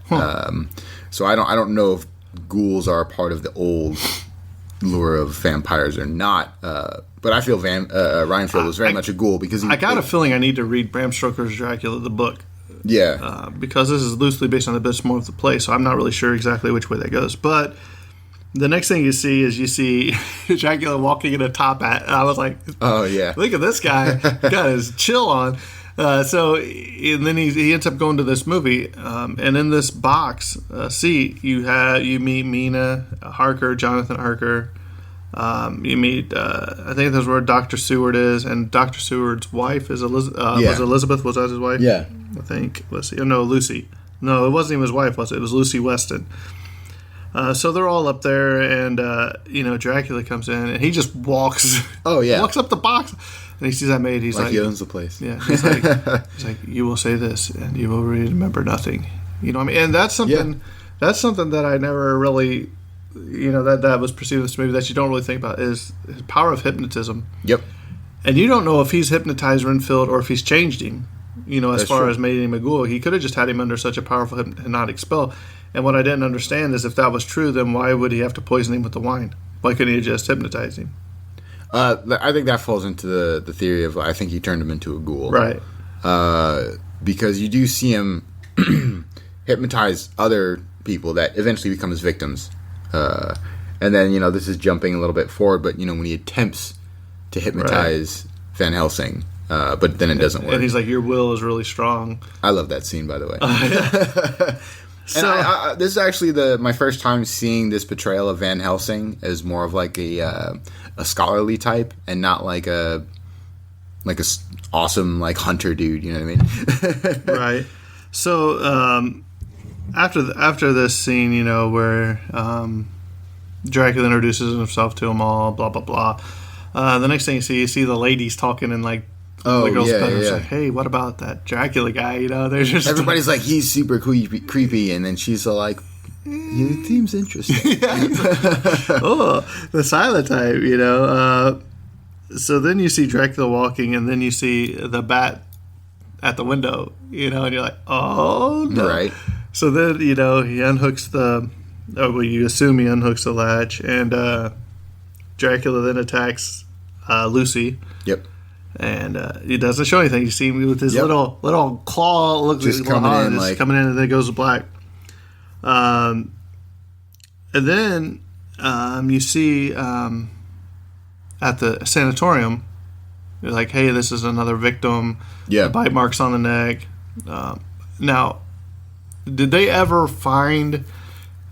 Speaker 2: So I don't know if ghouls are a part of the old lure of vampires or not. But I feel Renfield was very much a ghoul because
Speaker 1: I got a feeling I need to read Bram Stoker's Dracula, the book.
Speaker 2: Yeah.
Speaker 1: Because this is loosely based on the bit more of the play, so I'm not really sure exactly which way that goes. But the next thing you see Dracula walking in a top hat. And I was like,
Speaker 2: oh, yeah.
Speaker 1: Look at this guy. Got his chill on. And then he ends up going to this movie. And in this box seat, you meet Mina Harker, Jonathan Harker, You meet, I think that's where Dr. Seward is, and Dr. Seward's wife is was Elizabeth. Was that his wife?
Speaker 2: Yeah.
Speaker 1: I think. Let's see. Oh, no, Lucy. No, it wasn't even his wife, was it? It was Lucy Weston. So they're all up there, and Dracula comes in, and he just walks.
Speaker 2: Oh yeah,
Speaker 1: walks up the box, and he sees that maid. He's like,
Speaker 2: he owns the place.
Speaker 1: Yeah, he's like, you will say this, and you will remember nothing. You know what I mean? And that's something. Yeah. That's something that I never really, that was perceived in this movie that you don't really think about is his power of hypnotism.
Speaker 2: Yep.
Speaker 1: And you don't know if he's hypnotized Renfield or if he's changed him. As
Speaker 2: That's
Speaker 1: far
Speaker 2: true.
Speaker 1: as making him a ghoul, he could have just had him under such a powerful hypnotic spell. And what I didn't understand is if that was true, then why would he have to poison him with the wine? Why couldn't he just hypnotize him?
Speaker 2: I think that falls into the theory of I think he turned him into a ghoul.
Speaker 1: Right.
Speaker 2: Because you do see him hypnotize other people that eventually become his victims. And then, this is jumping a little bit forward, but, when he attempts to hypnotize Van Helsing, but then it doesn't work.
Speaker 1: And he's like, your will is really strong.
Speaker 2: I love that scene, by the way. So this is actually my first time seeing this portrayal of Van Helsing as more of like a scholarly type and not like a awesome like hunter dude. You know what I mean? Right.
Speaker 1: So after this scene, where Dracula introduces himself to them all, blah blah blah. The next thing you see the ladies talking in like.
Speaker 2: Oh,
Speaker 1: the girls
Speaker 2: yeah.
Speaker 1: Like, hey, what about that Dracula guy? They're just
Speaker 2: everybody's like, he's super creepy, and then she's like, he seems interesting.
Speaker 1: Oh, the silent type, So then you see Dracula walking, and then you see the bat at the window, and you're like, oh no.
Speaker 2: Right.
Speaker 1: So then he unhooks you assume he unhooks the latch, and Dracula then attacks Lucy.
Speaker 2: Yep.
Speaker 1: And he doesn't show anything. You see him with his little claw, looks
Speaker 2: just
Speaker 1: like
Speaker 2: coming in, like
Speaker 1: coming in, and then it goes black. And then you see at the sanatorium, you're like, hey, this is another victim.
Speaker 2: Yeah,
Speaker 1: bite marks on the neck. Now, did they ever find?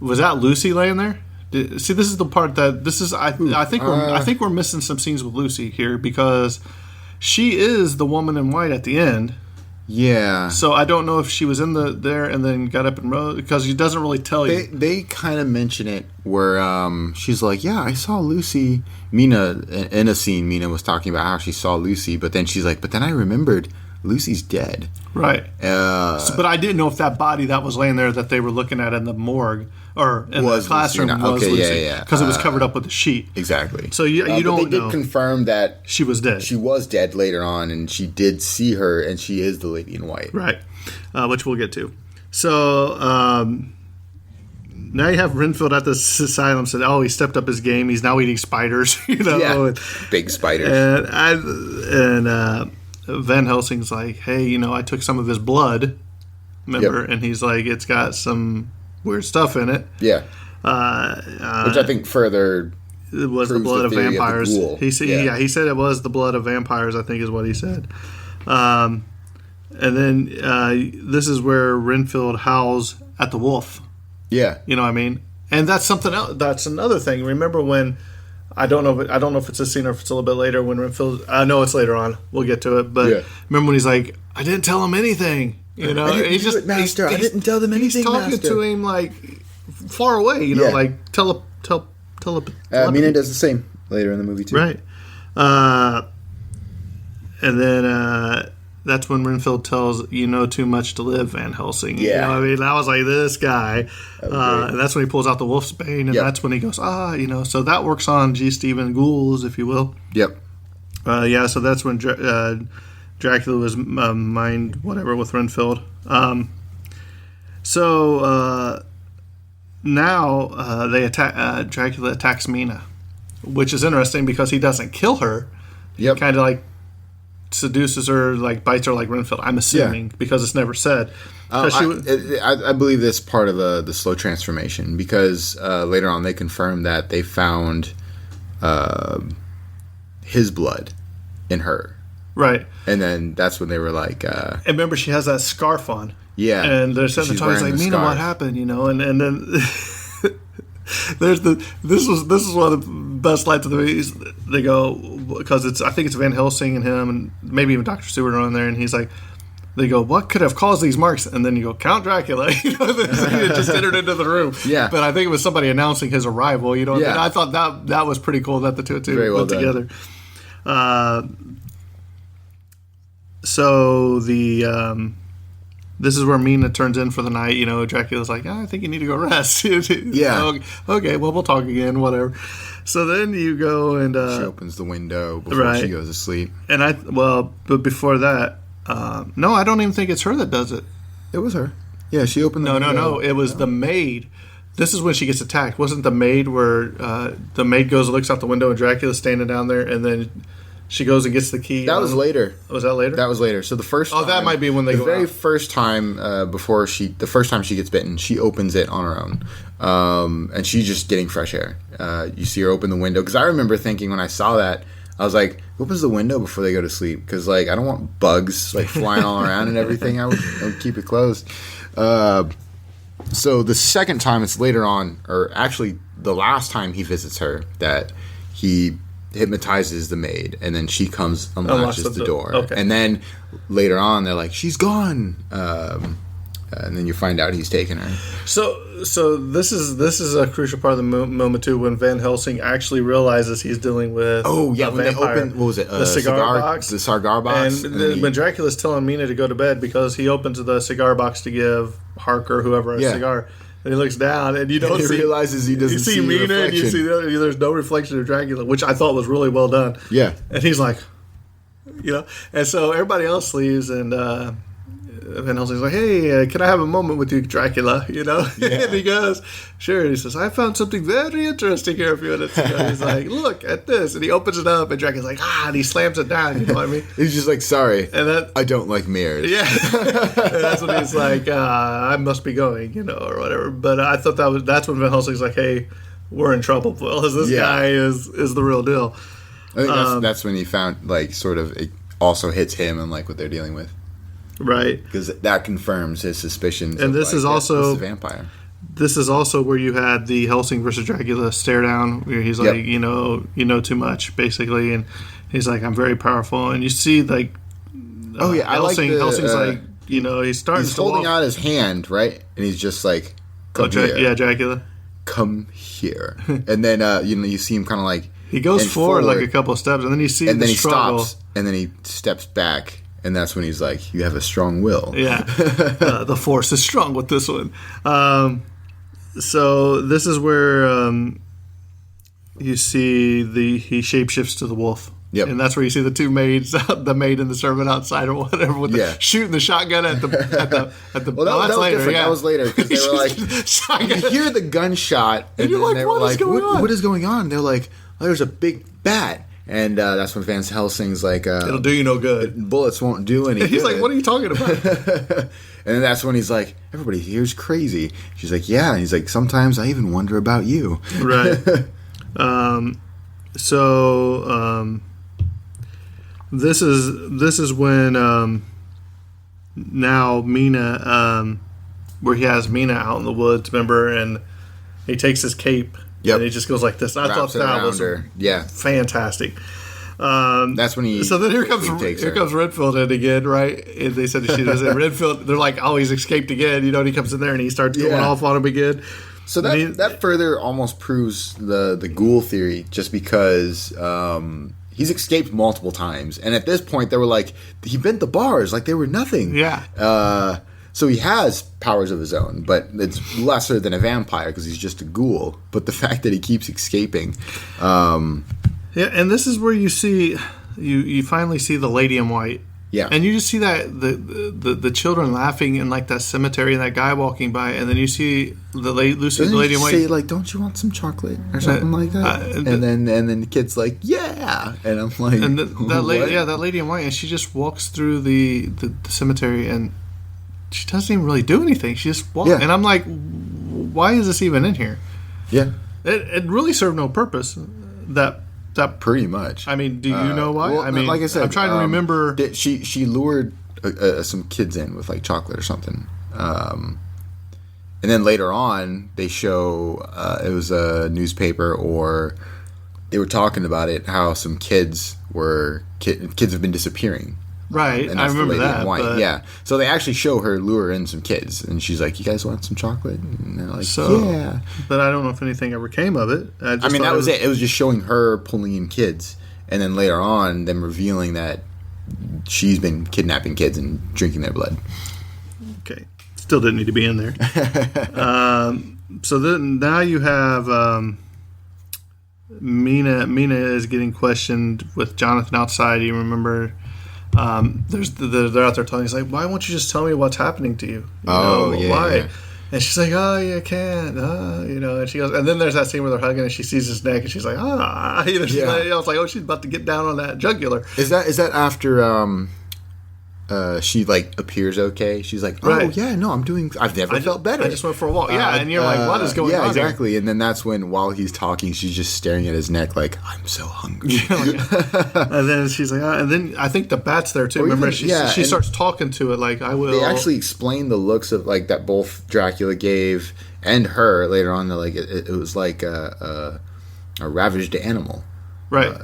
Speaker 1: Was that Lucy laying there? See, this is the part that this is. I think we're missing some scenes with Lucy here because. She is the woman in white at the end.
Speaker 2: Yeah.
Speaker 1: So I don't know if she was in there and then got up and rode because he doesn't really tell you.
Speaker 2: They kind of mention it where she's like, yeah, I saw Lucy. Mina, in a scene, Mina was talking about how she saw Lucy, but then she's like, but then I remembered Lucy's dead.
Speaker 1: Right. But I didn't know if that body that was laying there that they were looking at in the morgue or in the classroom was Lucy. Because it was covered up with a sheet.
Speaker 2: Exactly.
Speaker 1: So you don't know.
Speaker 2: They did confirm that
Speaker 1: she was dead.
Speaker 2: She was dead later on, and she did see her, and she is the lady in white.
Speaker 1: Right. Which we'll get to. So now you have Renfield at this asylum said, oh, he stepped up his game. He's now eating spiders.
Speaker 2: Yeah, big spiders.
Speaker 1: And Van Helsing's like, hey, I took some of his blood, remember? Yep. And he's like, it's got some weird stuff in it.
Speaker 2: Yeah. Which I think further
Speaker 1: it was the blood of vampires. He said it was the blood of vampires, I think is what he said. And then this is where Renfield howls at the wolf.
Speaker 2: Yeah.
Speaker 1: You know what I mean? And that's something else. That's another thing. Remember when I don't know if it's a scene or if it's a little bit later when Renfield. I know it's later on. We'll get to it. But remember when he's like, "I didn't tell him anything."
Speaker 2: He's just master. I didn't tell them anything.
Speaker 1: He's talking to him like far away. Like tell.
Speaker 2: Mina does the same later in the movie too.
Speaker 1: Right. And then that's when Renfield tells too much to live, Van Helsing.
Speaker 2: Yeah.
Speaker 1: I mean, I was like, this guy. And that's when he pulls out the wolf's bane, and that's when he goes, so that works on G. Stephen ghouls, if you will.
Speaker 2: Yep.
Speaker 1: So that's when Dracula was mind whatever with Renfield. Now they attack. Dracula attacks Mina, which is interesting because he doesn't kill her.
Speaker 2: Yep.
Speaker 1: Kind of like seduces her, like bites her like Renfield. I'm assuming because it's never said.
Speaker 2: I believe this part of the slow transformation because later on they confirmed that they found his blood in her.
Speaker 1: Right.
Speaker 2: And then that's when they were like...
Speaker 1: and remember, she has that scarf on.
Speaker 2: Yeah.
Speaker 1: And they're sitting there talking, like, Mina, what happened? And then... this is one of the best lines of the movie is they go, because I think it's Van Helsing and him and maybe even Dr. Stewart are on there, and he's like, they go, what could have caused these marks? And then you go, Count Dracula. He had just entered into the room.
Speaker 2: Yeah.
Speaker 1: But I think it was somebody announcing his arrival.
Speaker 2: Yeah.
Speaker 1: And I thought that was pretty cool that the two
Speaker 2: Very well
Speaker 1: went
Speaker 2: done.
Speaker 1: together. So this is where Mina turns in for the night. Dracula's like, I think you need to go rest.
Speaker 2: Yeah.
Speaker 1: Okay, well, we'll talk again, whatever. So then you go and...
Speaker 2: she opens the window before
Speaker 1: right.
Speaker 2: she goes to sleep.
Speaker 1: But before that, no, I don't even think it's her that does it.
Speaker 2: It was her. Yeah, she opened the window.
Speaker 1: No, it was the maid. This is when she gets attacked. Wasn't the maid where the maid goes and looks out the window and Dracula's standing down there, and then she goes and gets the key?
Speaker 2: That was later.
Speaker 1: Was that later?
Speaker 2: That was later. So the first time,
Speaker 1: that might be when they
Speaker 2: the
Speaker 1: go
Speaker 2: very
Speaker 1: out.
Speaker 2: first time the first time she gets bitten, she opens it on her own, and she's just getting fresh air. You see her open the window, because I remember thinking when I saw that, I was like, opens the window before they go to sleep, because I don't want bugs flying all around and everything. I would keep it closed. So the second time, it's later on, or actually the last time he visits her, that he hypnotizes the maid, and then she comes, unlatches the door.
Speaker 1: Okay.
Speaker 2: And then later on, they're like, she's gone. And then you find out he's taken her.
Speaker 1: So this is a crucial part of the moment too, when Van Helsing actually realizes he's dealing with
Speaker 2: Oh yeah,
Speaker 1: a
Speaker 2: when
Speaker 1: vampire.
Speaker 2: they open, what was it?
Speaker 1: The cigar box.
Speaker 2: The cigar box.
Speaker 1: And then when Dracula's telling Mina to go to bed because he opens the cigar box to give Harker, whoever, a cigar, and he looks down and you don't
Speaker 2: he realizes he doesn't see
Speaker 1: Mina and you
Speaker 2: reflection.
Speaker 1: see there's no reflection of Dracula, which I thought was really well done.
Speaker 2: Yeah.
Speaker 1: And he's like, and so everybody else leaves and. Van Helsing's like, hey, can I have a moment with you, Dracula?
Speaker 2: Yeah.
Speaker 1: And he goes, sure. And he says, I found something very interesting here a few minutes ago. He's like, look at this. And he opens it up, and Dracula's like, and he slams it down. You know what I mean?
Speaker 2: He's just like, sorry,
Speaker 1: And
Speaker 2: I don't like mirrors.
Speaker 1: yeah. And that's when he's like, I must be going, or whatever. But I thought that's when Van Helsing's like, hey, we're in trouble, fellas. This guy is the real deal.
Speaker 2: I think that's when he found, sort of, it also hits him and, what they're dealing with.
Speaker 1: Right.
Speaker 2: Because that confirms his suspicions.
Speaker 1: And this is also-
Speaker 2: this is a vampire.
Speaker 1: This is also where you had the Helsing versus Dracula stare down, where he's like, you know too much, basically, and he's like, I'm very powerful, and you see
Speaker 2: Oh yeah, I like
Speaker 1: Helsing's like, he's starting
Speaker 2: he's
Speaker 1: to
Speaker 2: holding
Speaker 1: walk.
Speaker 2: out his hand, right? And he's just like, come here.
Speaker 1: Dracula.
Speaker 2: Come here. And then, you see him kind of
Speaker 1: He goes
Speaker 2: inch
Speaker 1: forward like a couple of steps, and then you see
Speaker 2: and
Speaker 1: the
Speaker 2: then he
Speaker 1: struggle.
Speaker 2: stops, and then he steps back, and that's when he's like, you have a strong will.
Speaker 1: Yeah, the force is strong with this one. So this is where you see he shapeshifts to the wolf.
Speaker 2: Yep.
Speaker 1: And that's where you see the two maids, the maid and the servant outside or whatever, with shooting the shotgun at the.
Speaker 2: Well, that was
Speaker 1: later.
Speaker 2: different.
Speaker 1: Yeah.
Speaker 2: That was later, because they were like, you hear the gunshot, and
Speaker 1: you're
Speaker 2: then
Speaker 1: like,
Speaker 2: they were
Speaker 1: what is going on?
Speaker 2: What is going on? They're like, oh, there's a big bat. And that's when Van Helsing's like,
Speaker 1: It'll do you no good.
Speaker 2: bullets won't do any
Speaker 1: He's
Speaker 2: good.
Speaker 1: like, what are you talking about?
Speaker 2: And then that's when he's like, everybody here's crazy. She's like, yeah. And he's like, sometimes I even wonder about you.
Speaker 1: Right. This is when now Mina, where he has Mina out in the woods, remember, and he takes his cape.
Speaker 2: Yep.
Speaker 1: And he just goes like this. I thought
Speaker 2: Wraps it
Speaker 1: that
Speaker 2: around
Speaker 1: was
Speaker 2: her. Yeah.
Speaker 1: fantastic.
Speaker 2: That's when he.
Speaker 1: So then here
Speaker 2: takes her.
Speaker 1: comes Redfield in again, right? And they said she does it. Redfield, they're like, oh, he's escaped again. And he comes in there and he starts going off on him again.
Speaker 2: So that further almost proves the ghoul theory, just because he's escaped multiple times, and at this point they were like, he bent the bars like they were nothing.
Speaker 1: Yeah.
Speaker 2: So he has powers of his own, but it's lesser than a vampire because he's just a ghoul. But the fact that he keeps escaping,
Speaker 1: Yeah, and this is where you see you finally see the lady in white.
Speaker 2: Yeah.
Speaker 1: And you just see that the children laughing in that cemetery and that guy walking by, and then you see Lucy,
Speaker 2: doesn't
Speaker 1: the lady
Speaker 2: he
Speaker 1: in white.
Speaker 2: say don't you want some chocolate or something like that? And then the kid's like, yeah, and I'm like,
Speaker 1: and that lady,
Speaker 2: what?
Speaker 1: that lady in white, and she just walks through the cemetery, and she doesn't even really do anything. She just walks, and I'm like, why is this even in here?
Speaker 2: Yeah,
Speaker 1: it really served no purpose. That
Speaker 2: pretty much.
Speaker 1: I mean, do you know why?
Speaker 2: Well,
Speaker 1: I mean,
Speaker 2: like I said,
Speaker 1: I'm trying to remember.
Speaker 2: She lured some kids in with chocolate or something, and then later on they show it was a newspaper or they were talking about it, how some kids have been disappearing.
Speaker 1: Right,
Speaker 2: And
Speaker 1: I
Speaker 2: that's the
Speaker 1: remember
Speaker 2: lady
Speaker 1: that.
Speaker 2: in white.
Speaker 1: But
Speaker 2: Yeah. So they actually show her lure in some kids, and she's like, "You guys want some chocolate?" And they're like, "Yeah."
Speaker 1: But I don't know if anything ever came of it.
Speaker 2: I mean, that was it. It was just showing her pulling in kids, and then later on, them revealing that she's been kidnapping kids and drinking their blood.
Speaker 1: Okay. Still didn't need to be in there. So then now you have Mina. Mina is getting questioned with Jonathan outside. You remember? They're out there telling. He's like, "Why won't you just tell me what's happening to you?
Speaker 2: Yeah.
Speaker 1: Why?"
Speaker 2: Yeah.
Speaker 1: And she's like, "Oh, you can't." And she goes, and then there's that scene where they're hugging, and she sees his neck, and she's like, "Ah." I was like, "Oh, she's about to get down on that jugular."
Speaker 2: Is that after she like appears okay? She's like, "Oh
Speaker 1: Right.
Speaker 2: yeah, no, I've never felt better.
Speaker 1: I just went for a walk. Yeah, and you're like, "What is going on?"
Speaker 2: Yeah,
Speaker 1: here?"
Speaker 2: exactly. And then that's when, while he's talking, she's just staring at his neck like, "I'm so hungry."
Speaker 1: And then she's like, and then I think the bat's there too.
Speaker 2: Or
Speaker 1: Remember,
Speaker 2: even-
Speaker 1: she starts talking to it like, "I will."
Speaker 2: They actually explain the looks of like that both Dracula gave and her later on. That like it was like a ravaged animal,
Speaker 1: right?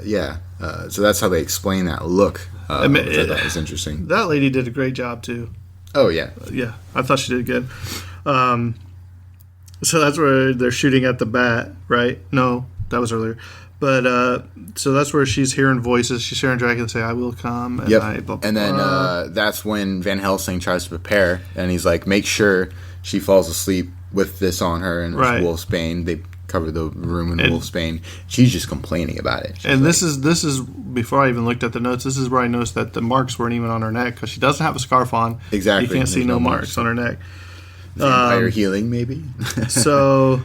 Speaker 2: So that's how they explain that look.
Speaker 1: I mean,
Speaker 2: which I thought was interesting.
Speaker 1: That lady did a great job too.
Speaker 2: Oh yeah,
Speaker 1: Yeah, I thought she did good. So that's where they're shooting at the bat, right? No, that was earlier. But so that's where she's hearing voices. She's hearing Dracula say, "I will come." And
Speaker 2: yep.
Speaker 1: blah, blah,
Speaker 2: And then
Speaker 1: blah.
Speaker 2: that's when Van Helsing tries to prepare, and he's like, "Make sure she falls asleep with this on her." And
Speaker 1: Right.
Speaker 2: wolfsbane. They cover the room in wolfsbane. She's just complaining about it. She's
Speaker 1: And
Speaker 2: like,
Speaker 1: this is before I even looked at the notes. This is where I noticed that the marks weren't even on her neck because she doesn't have a scarf on.
Speaker 2: Exactly.
Speaker 1: You can't see
Speaker 2: There's
Speaker 1: no
Speaker 2: no
Speaker 1: marks on her neck.
Speaker 2: vampire healing, maybe.
Speaker 1: So,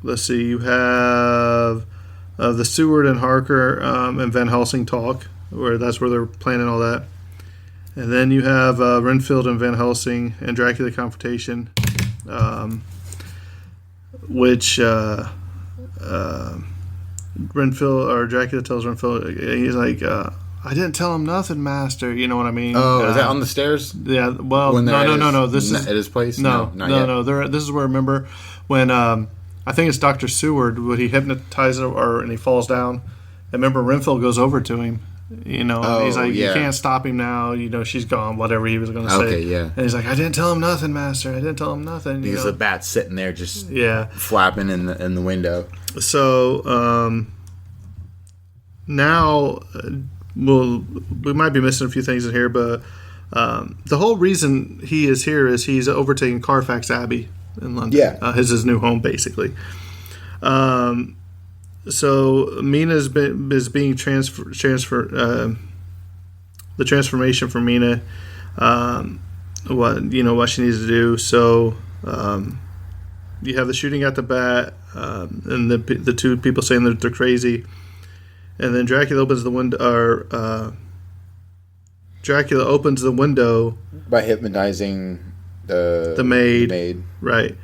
Speaker 1: let's see. You have the Seward and Harker and Van Helsing talk, that's where they're planning all that. And then you have Renfield and Van Helsing and Dracula confrontation, which Renfield or Dracula tells Renfield, he's like, "I didn't tell him nothing, Master." You know what I mean?
Speaker 2: Oh, is that on the stairs?
Speaker 1: Yeah. Well,
Speaker 2: When they're
Speaker 1: no.
Speaker 2: at
Speaker 1: This is
Speaker 2: at his place.
Speaker 1: no. This is where, remember when I think it's Dr. Seward, would he hypnotize her and he falls down? And remember Renfield goes over to him, and he's like, "You can't stop him now. She's gone." Whatever he was going to say.
Speaker 2: Okay, yeah.
Speaker 1: And he's like, "I didn't tell him nothing, Master. I didn't tell him nothing."
Speaker 2: Because the bat's sitting there just
Speaker 1: Yeah.
Speaker 2: flapping in the window.
Speaker 1: So now, we might be missing a few things in here, but the whole reason he is here is he's overtaking Carfax Abbey in London.
Speaker 2: Yeah.
Speaker 1: His new home, basically. So Mina is being transferred. The transformation for Mina, what she needs to do. So you have the shooting at the bat, and the two people saying that they're crazy, and then Dracula opens the window. Dracula opens the window
Speaker 2: By hypnotizing the
Speaker 1: maid. Right.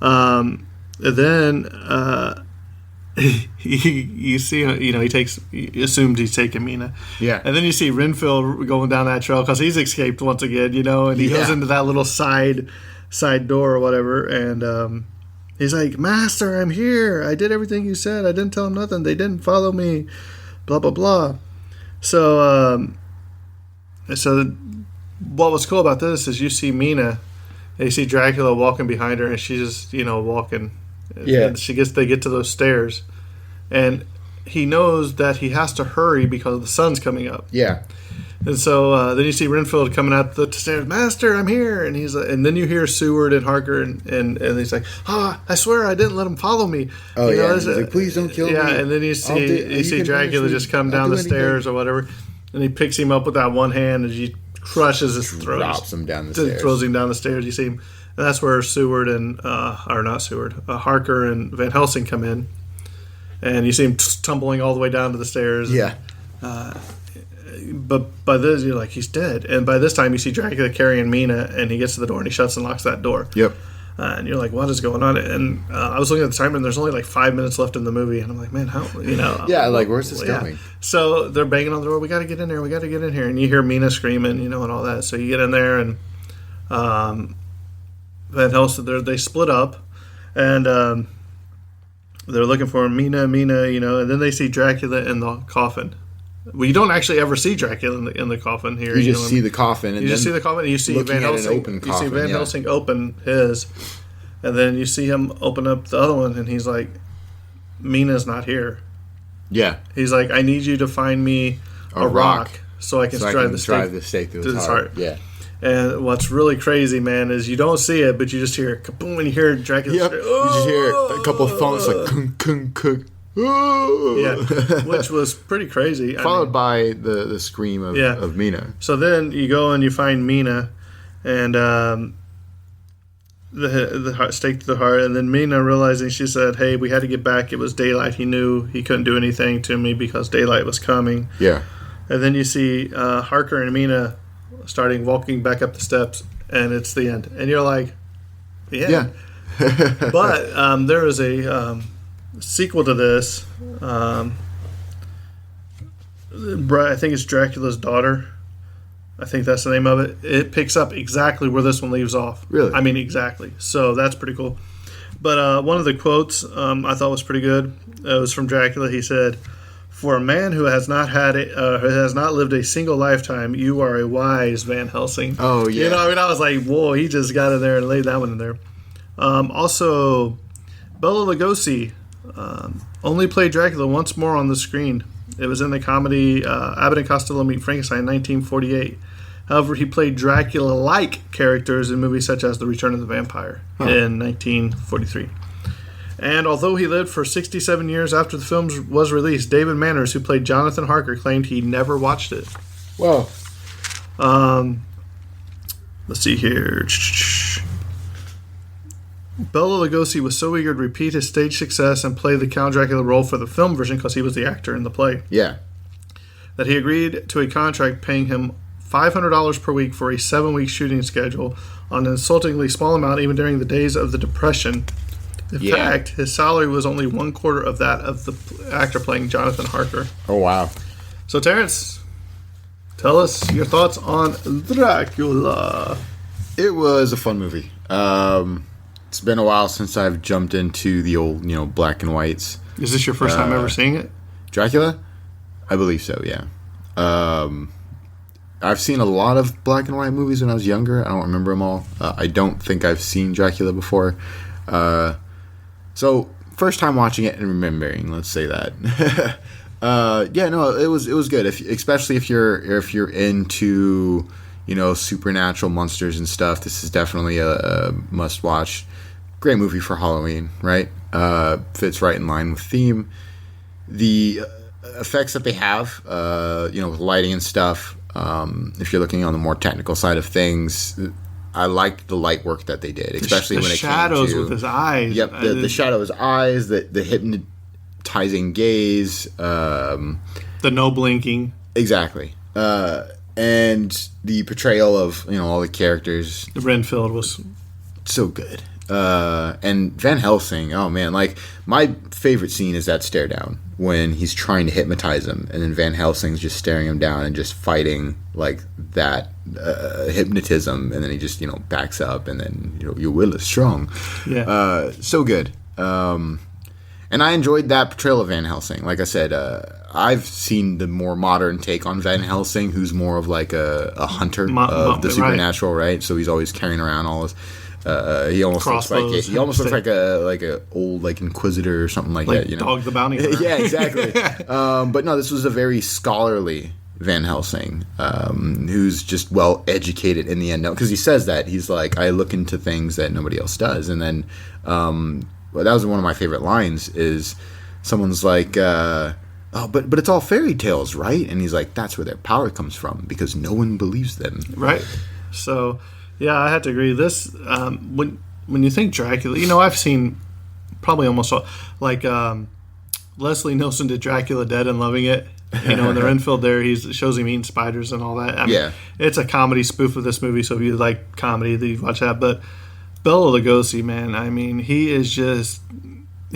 Speaker 1: And then you see, he assumed he's taking Mina.
Speaker 2: Yeah.
Speaker 1: And then you see Renfield going down that trail because he's escaped once again, and he goes into that little side door or whatever, and he's like, "Master, I'm here. I did everything you said. I didn't tell him nothing. They didn't follow me. Blah blah blah." So what was cool about this is you see Mina, and you see Dracula walking behind her, and she's just walking.
Speaker 2: Yeah.
Speaker 1: And they get to those stairs, and he knows that he has to hurry because the sun's coming up.
Speaker 2: Yeah.
Speaker 1: And so then you see Renfield coming out the stairs, "Master, I'm here," and and then you hear Seward and Harker, and he's like, "I swear I didn't let him follow me."
Speaker 2: Oh, yeah. He's like, "Please don't kill me."
Speaker 1: Yeah, and then you see Dracula just come down the stairs or whatever, and he picks him up with that one hand and he crushes his throat,
Speaker 2: drops him down the stairs,
Speaker 1: throws him down the stairs. You see him, and that's where Seward and Harker and Van Helsing come in, and you see him tumbling all the way down to the stairs.
Speaker 2: Yeah.
Speaker 1: But by this, you're like, he's dead. And by this time, you see Dracula carrying Mina, and he gets to the door, and he shuts and locks that door.
Speaker 2: Yep.
Speaker 1: And you're like, what is going on? And I was looking at the timer, and there's only like 5 minutes left in the movie. And I'm like, man, how,
Speaker 2: Yeah, like, where's this going?
Speaker 1: So they're banging on the door. We got to get in there. We got to get in here. And you hear Mina screaming, and all that. So you get in there, and Van Helsing, they split up. And they're looking for Mina, and then they see Dracula in the coffin. Well, you don't actually ever see Dracula in the coffin here.
Speaker 2: You just see the coffin. And
Speaker 1: you just see the coffin, and you see Van Helsing. You see Van Helsing open his, and then you see him open up the other one, and he's like, "Mina's not here."
Speaker 2: Yeah.
Speaker 1: He's like, "I need you to find me a rock so I can drive the stake through his heart."
Speaker 2: Yeah.
Speaker 1: And what's really crazy, man, is you don't see it, but you just hear kaboom, and you hear Dracula.
Speaker 2: Yep. You just hear a couple of thumps like kunk, kunk, kunk.
Speaker 1: Yeah, which was pretty crazy.
Speaker 2: Followed by the scream of Mina.
Speaker 1: So then you go and you find Mina, and the heart, stake to the heart, and then Mina realizing, she said, "Hey, we had to get back. It was daylight. He knew he couldn't do anything to me because daylight was coming."
Speaker 2: Yeah.
Speaker 1: And then you see Harker and Mina starting walking back up the steps, and it's the end. And you're like, the end. Yeah. But there is a sequel to this. I think it's Dracula's Daughter. I think that's the name of it. It picks up exactly where this one leaves off.
Speaker 2: Really?
Speaker 1: I mean, exactly. So that's pretty cool. But one of the quotes I thought was pretty good. It was from Dracula. He said, "For a man who has not has not lived a single lifetime, you are a wise Van Helsing."
Speaker 2: Oh yeah.
Speaker 1: You know, I mean, I was like, whoa, he just got in there and laid that one in there. Also, Bela Lugosi only played Dracula once more on the screen. It was in the comedy Abbott and Costello Meet Frankenstein in 1948. However, he played Dracula-like characters in movies such as The Return of the Vampire in 1943. And although he lived for 67 years after the film was released, David Manners, who played Jonathan Harker, claimed he never watched it.
Speaker 2: Well,
Speaker 1: let's see here. Bela Lugosi was so eager to repeat his stage success and play the Count Dracula role for the film version, because he was the actor in the play,
Speaker 2: yeah,
Speaker 1: that he agreed to a contract paying him $500 per week for a 7-week shooting schedule on an insultingly small amount even during the days of the Depression. In fact, his salary was only 1/4 of that of the actor playing Jonathan Harker.
Speaker 2: Oh, wow.
Speaker 1: So, Terrence, tell us your thoughts on Dracula.
Speaker 2: It was a fun movie. It's been a while since I've jumped into the old, black and whites.
Speaker 1: Is this your first time ever seeing it?
Speaker 2: Dracula? I believe so, yeah. I've seen a lot of black and white movies when I was younger. I don't remember them all. I don't think I've seen Dracula before. So, first time watching it and remembering, let's say that. It was good. Especially if you're into, supernatural monsters and stuff. This is definitely a must watch. Great movie for Halloween, right? Fits right in line with theme. The effects that they have, with lighting and stuff. If you're looking on the more technical side of things, I liked the light work that they did, especially when it came to
Speaker 1: shadows with his eyes.
Speaker 2: Yep, the shadow of his eyes, the hypnotizing gaze,
Speaker 1: the no blinking.
Speaker 2: Exactly, and the portrayal of all the characters.
Speaker 1: Renfield was
Speaker 2: so good, and Van Helsing. Oh man, like my favorite scene is that stare down when he's trying to hypnotize him, and then Van Helsing's just staring him down and just fighting like that hypnotism, and then he just backs up, and then your will is strong.
Speaker 1: Yeah,
Speaker 2: so good. And I enjoyed that portrayal of Van Helsing. Like I said, I've seen the more modern take on Van Helsing, who's more of like a hunter of the supernatural, right? So he's always carrying around all his. He almost
Speaker 1: crossbows.
Speaker 2: looks like a old
Speaker 1: inquisitor
Speaker 2: or something like
Speaker 1: that.
Speaker 2: Like
Speaker 1: Dog the Bounty Hunter.
Speaker 2: Yeah, exactly. But no, this was a very scholarly Van Helsing, who's just well educated in the end. Because he says that he's like, I look into things that nobody else does, and then that was one of my favorite lines. Is someone's like, oh, but it's all fairy tales, right? And he's like, that's where their power comes from, because no one believes them,
Speaker 1: right? So. Yeah, I have to agree. This when you think Dracula, I've seen probably almost all, like Leslie Nielsen did Dracula Dead and loving it. In the Renfield there, he shows him eating spiders and all that. I mean, it's a comedy spoof of this movie, so if you like comedy, then you watch that. But Bela Lugosi, man, I mean, he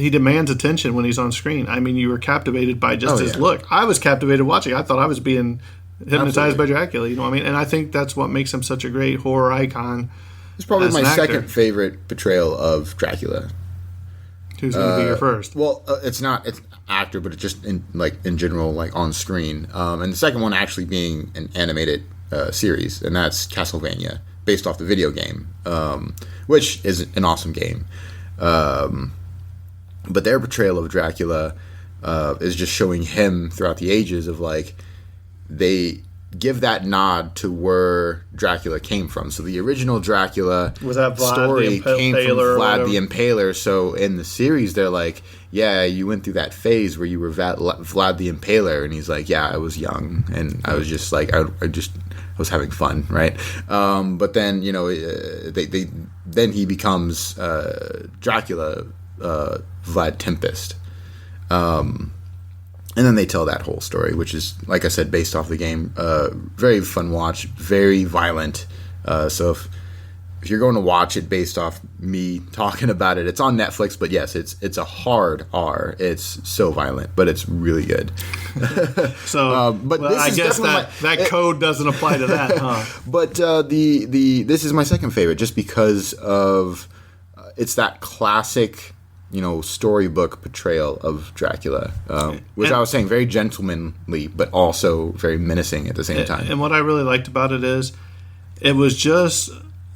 Speaker 1: demands attention when he's on screen. I mean, you were captivated by just his look. I was captivated watching. I thought I was being hypnotized by Dracula, you know what I mean? And I think that's what makes him such a great horror icon.
Speaker 2: It's probably my second favorite portrayal of Dracula.
Speaker 1: Who's going to be your first?
Speaker 2: Well, it's actor, but it's just in general, like on screen. And the second one actually being an animated series, and that's Castlevania, based off the video game, which is an awesome game. But their portrayal of Dracula is just showing him throughout the ages of like they give that nod to where Dracula came from. So the original Dracula
Speaker 1: Was that Vlad
Speaker 2: story
Speaker 1: the
Speaker 2: came from
Speaker 1: Impaler or
Speaker 2: Vlad
Speaker 1: whatever?
Speaker 2: the Impaler. So in the series, they're like, yeah, you went through that phase where you were Vlad the Impaler, and he's like, yeah, I was young, and I was just like, I was having fun, right? But then then he becomes Dracula, Vlad Tempest. And then they tell that whole story, which is, like I said, based off the game. Very fun watch, very violent. So if you're going to watch it based off me talking about it, it's on Netflix. But yes, it's a hard R. It's so violent, but it's really good.
Speaker 1: So,
Speaker 2: but
Speaker 1: well,
Speaker 2: this
Speaker 1: I
Speaker 2: is
Speaker 1: guess
Speaker 2: definitely
Speaker 1: that code doesn't apply to that, huh?
Speaker 2: But this is my second favorite, just because of it's that classic, storybook portrayal of Dracula, which I was saying very gentlemanly, but also very menacing at the same time.
Speaker 1: And what I really liked about it is, it was just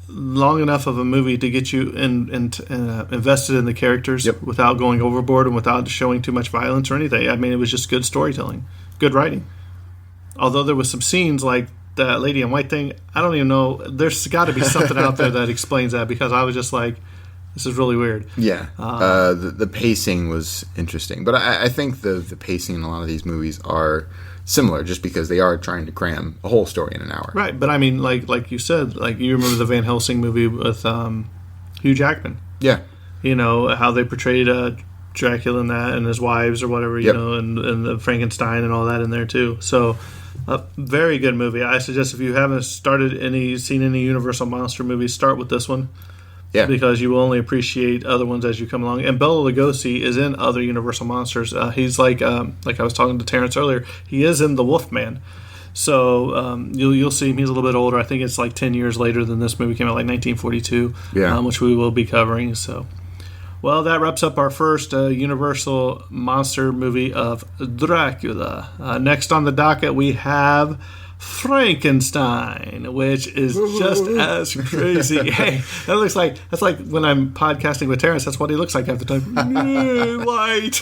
Speaker 1: long enough of a movie to get you invested in the characters without going overboard and without showing too much violence or anything. I mean, it was just good storytelling, good writing. Although there was some scenes like that lady in white thing, I don't even know. There's got to be something out there that explains that, because I was just like, this is really weird.
Speaker 2: Yeah. The pacing was interesting. But I think the pacing in a lot of these movies are similar, just because they are trying to cram a whole story in an hour.
Speaker 1: Right. But I mean, like you said, like you remember the Van Helsing movie with Hugh Jackman.
Speaker 2: Yeah.
Speaker 1: How they portrayed Dracula and that, and his wives or whatever, and the Frankenstein and all that in there too. So, a very good movie. I suggest if you haven't seen any Universal Monster movies, start with this one.
Speaker 2: Yeah.
Speaker 1: Because you will only appreciate other ones as you come along. And Bela Lugosi is in other Universal Monsters. He's like I was talking to Terrence earlier, he is in The Wolfman. So you'll see him. He's a little bit older. I think it's like 10 years later than this movie came out, like 1942, which we will be covering. So, well, that wraps up our first Universal Monster movie of Dracula. Next on the docket, we have Frankenstein, which is just as crazy. Hey, that's like when I'm podcasting with Terrence, that's what he looks like half the time. White.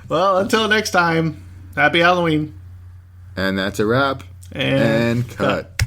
Speaker 1: Well, until next time, happy Halloween.
Speaker 2: And that's a wrap.
Speaker 1: And
Speaker 2: cut.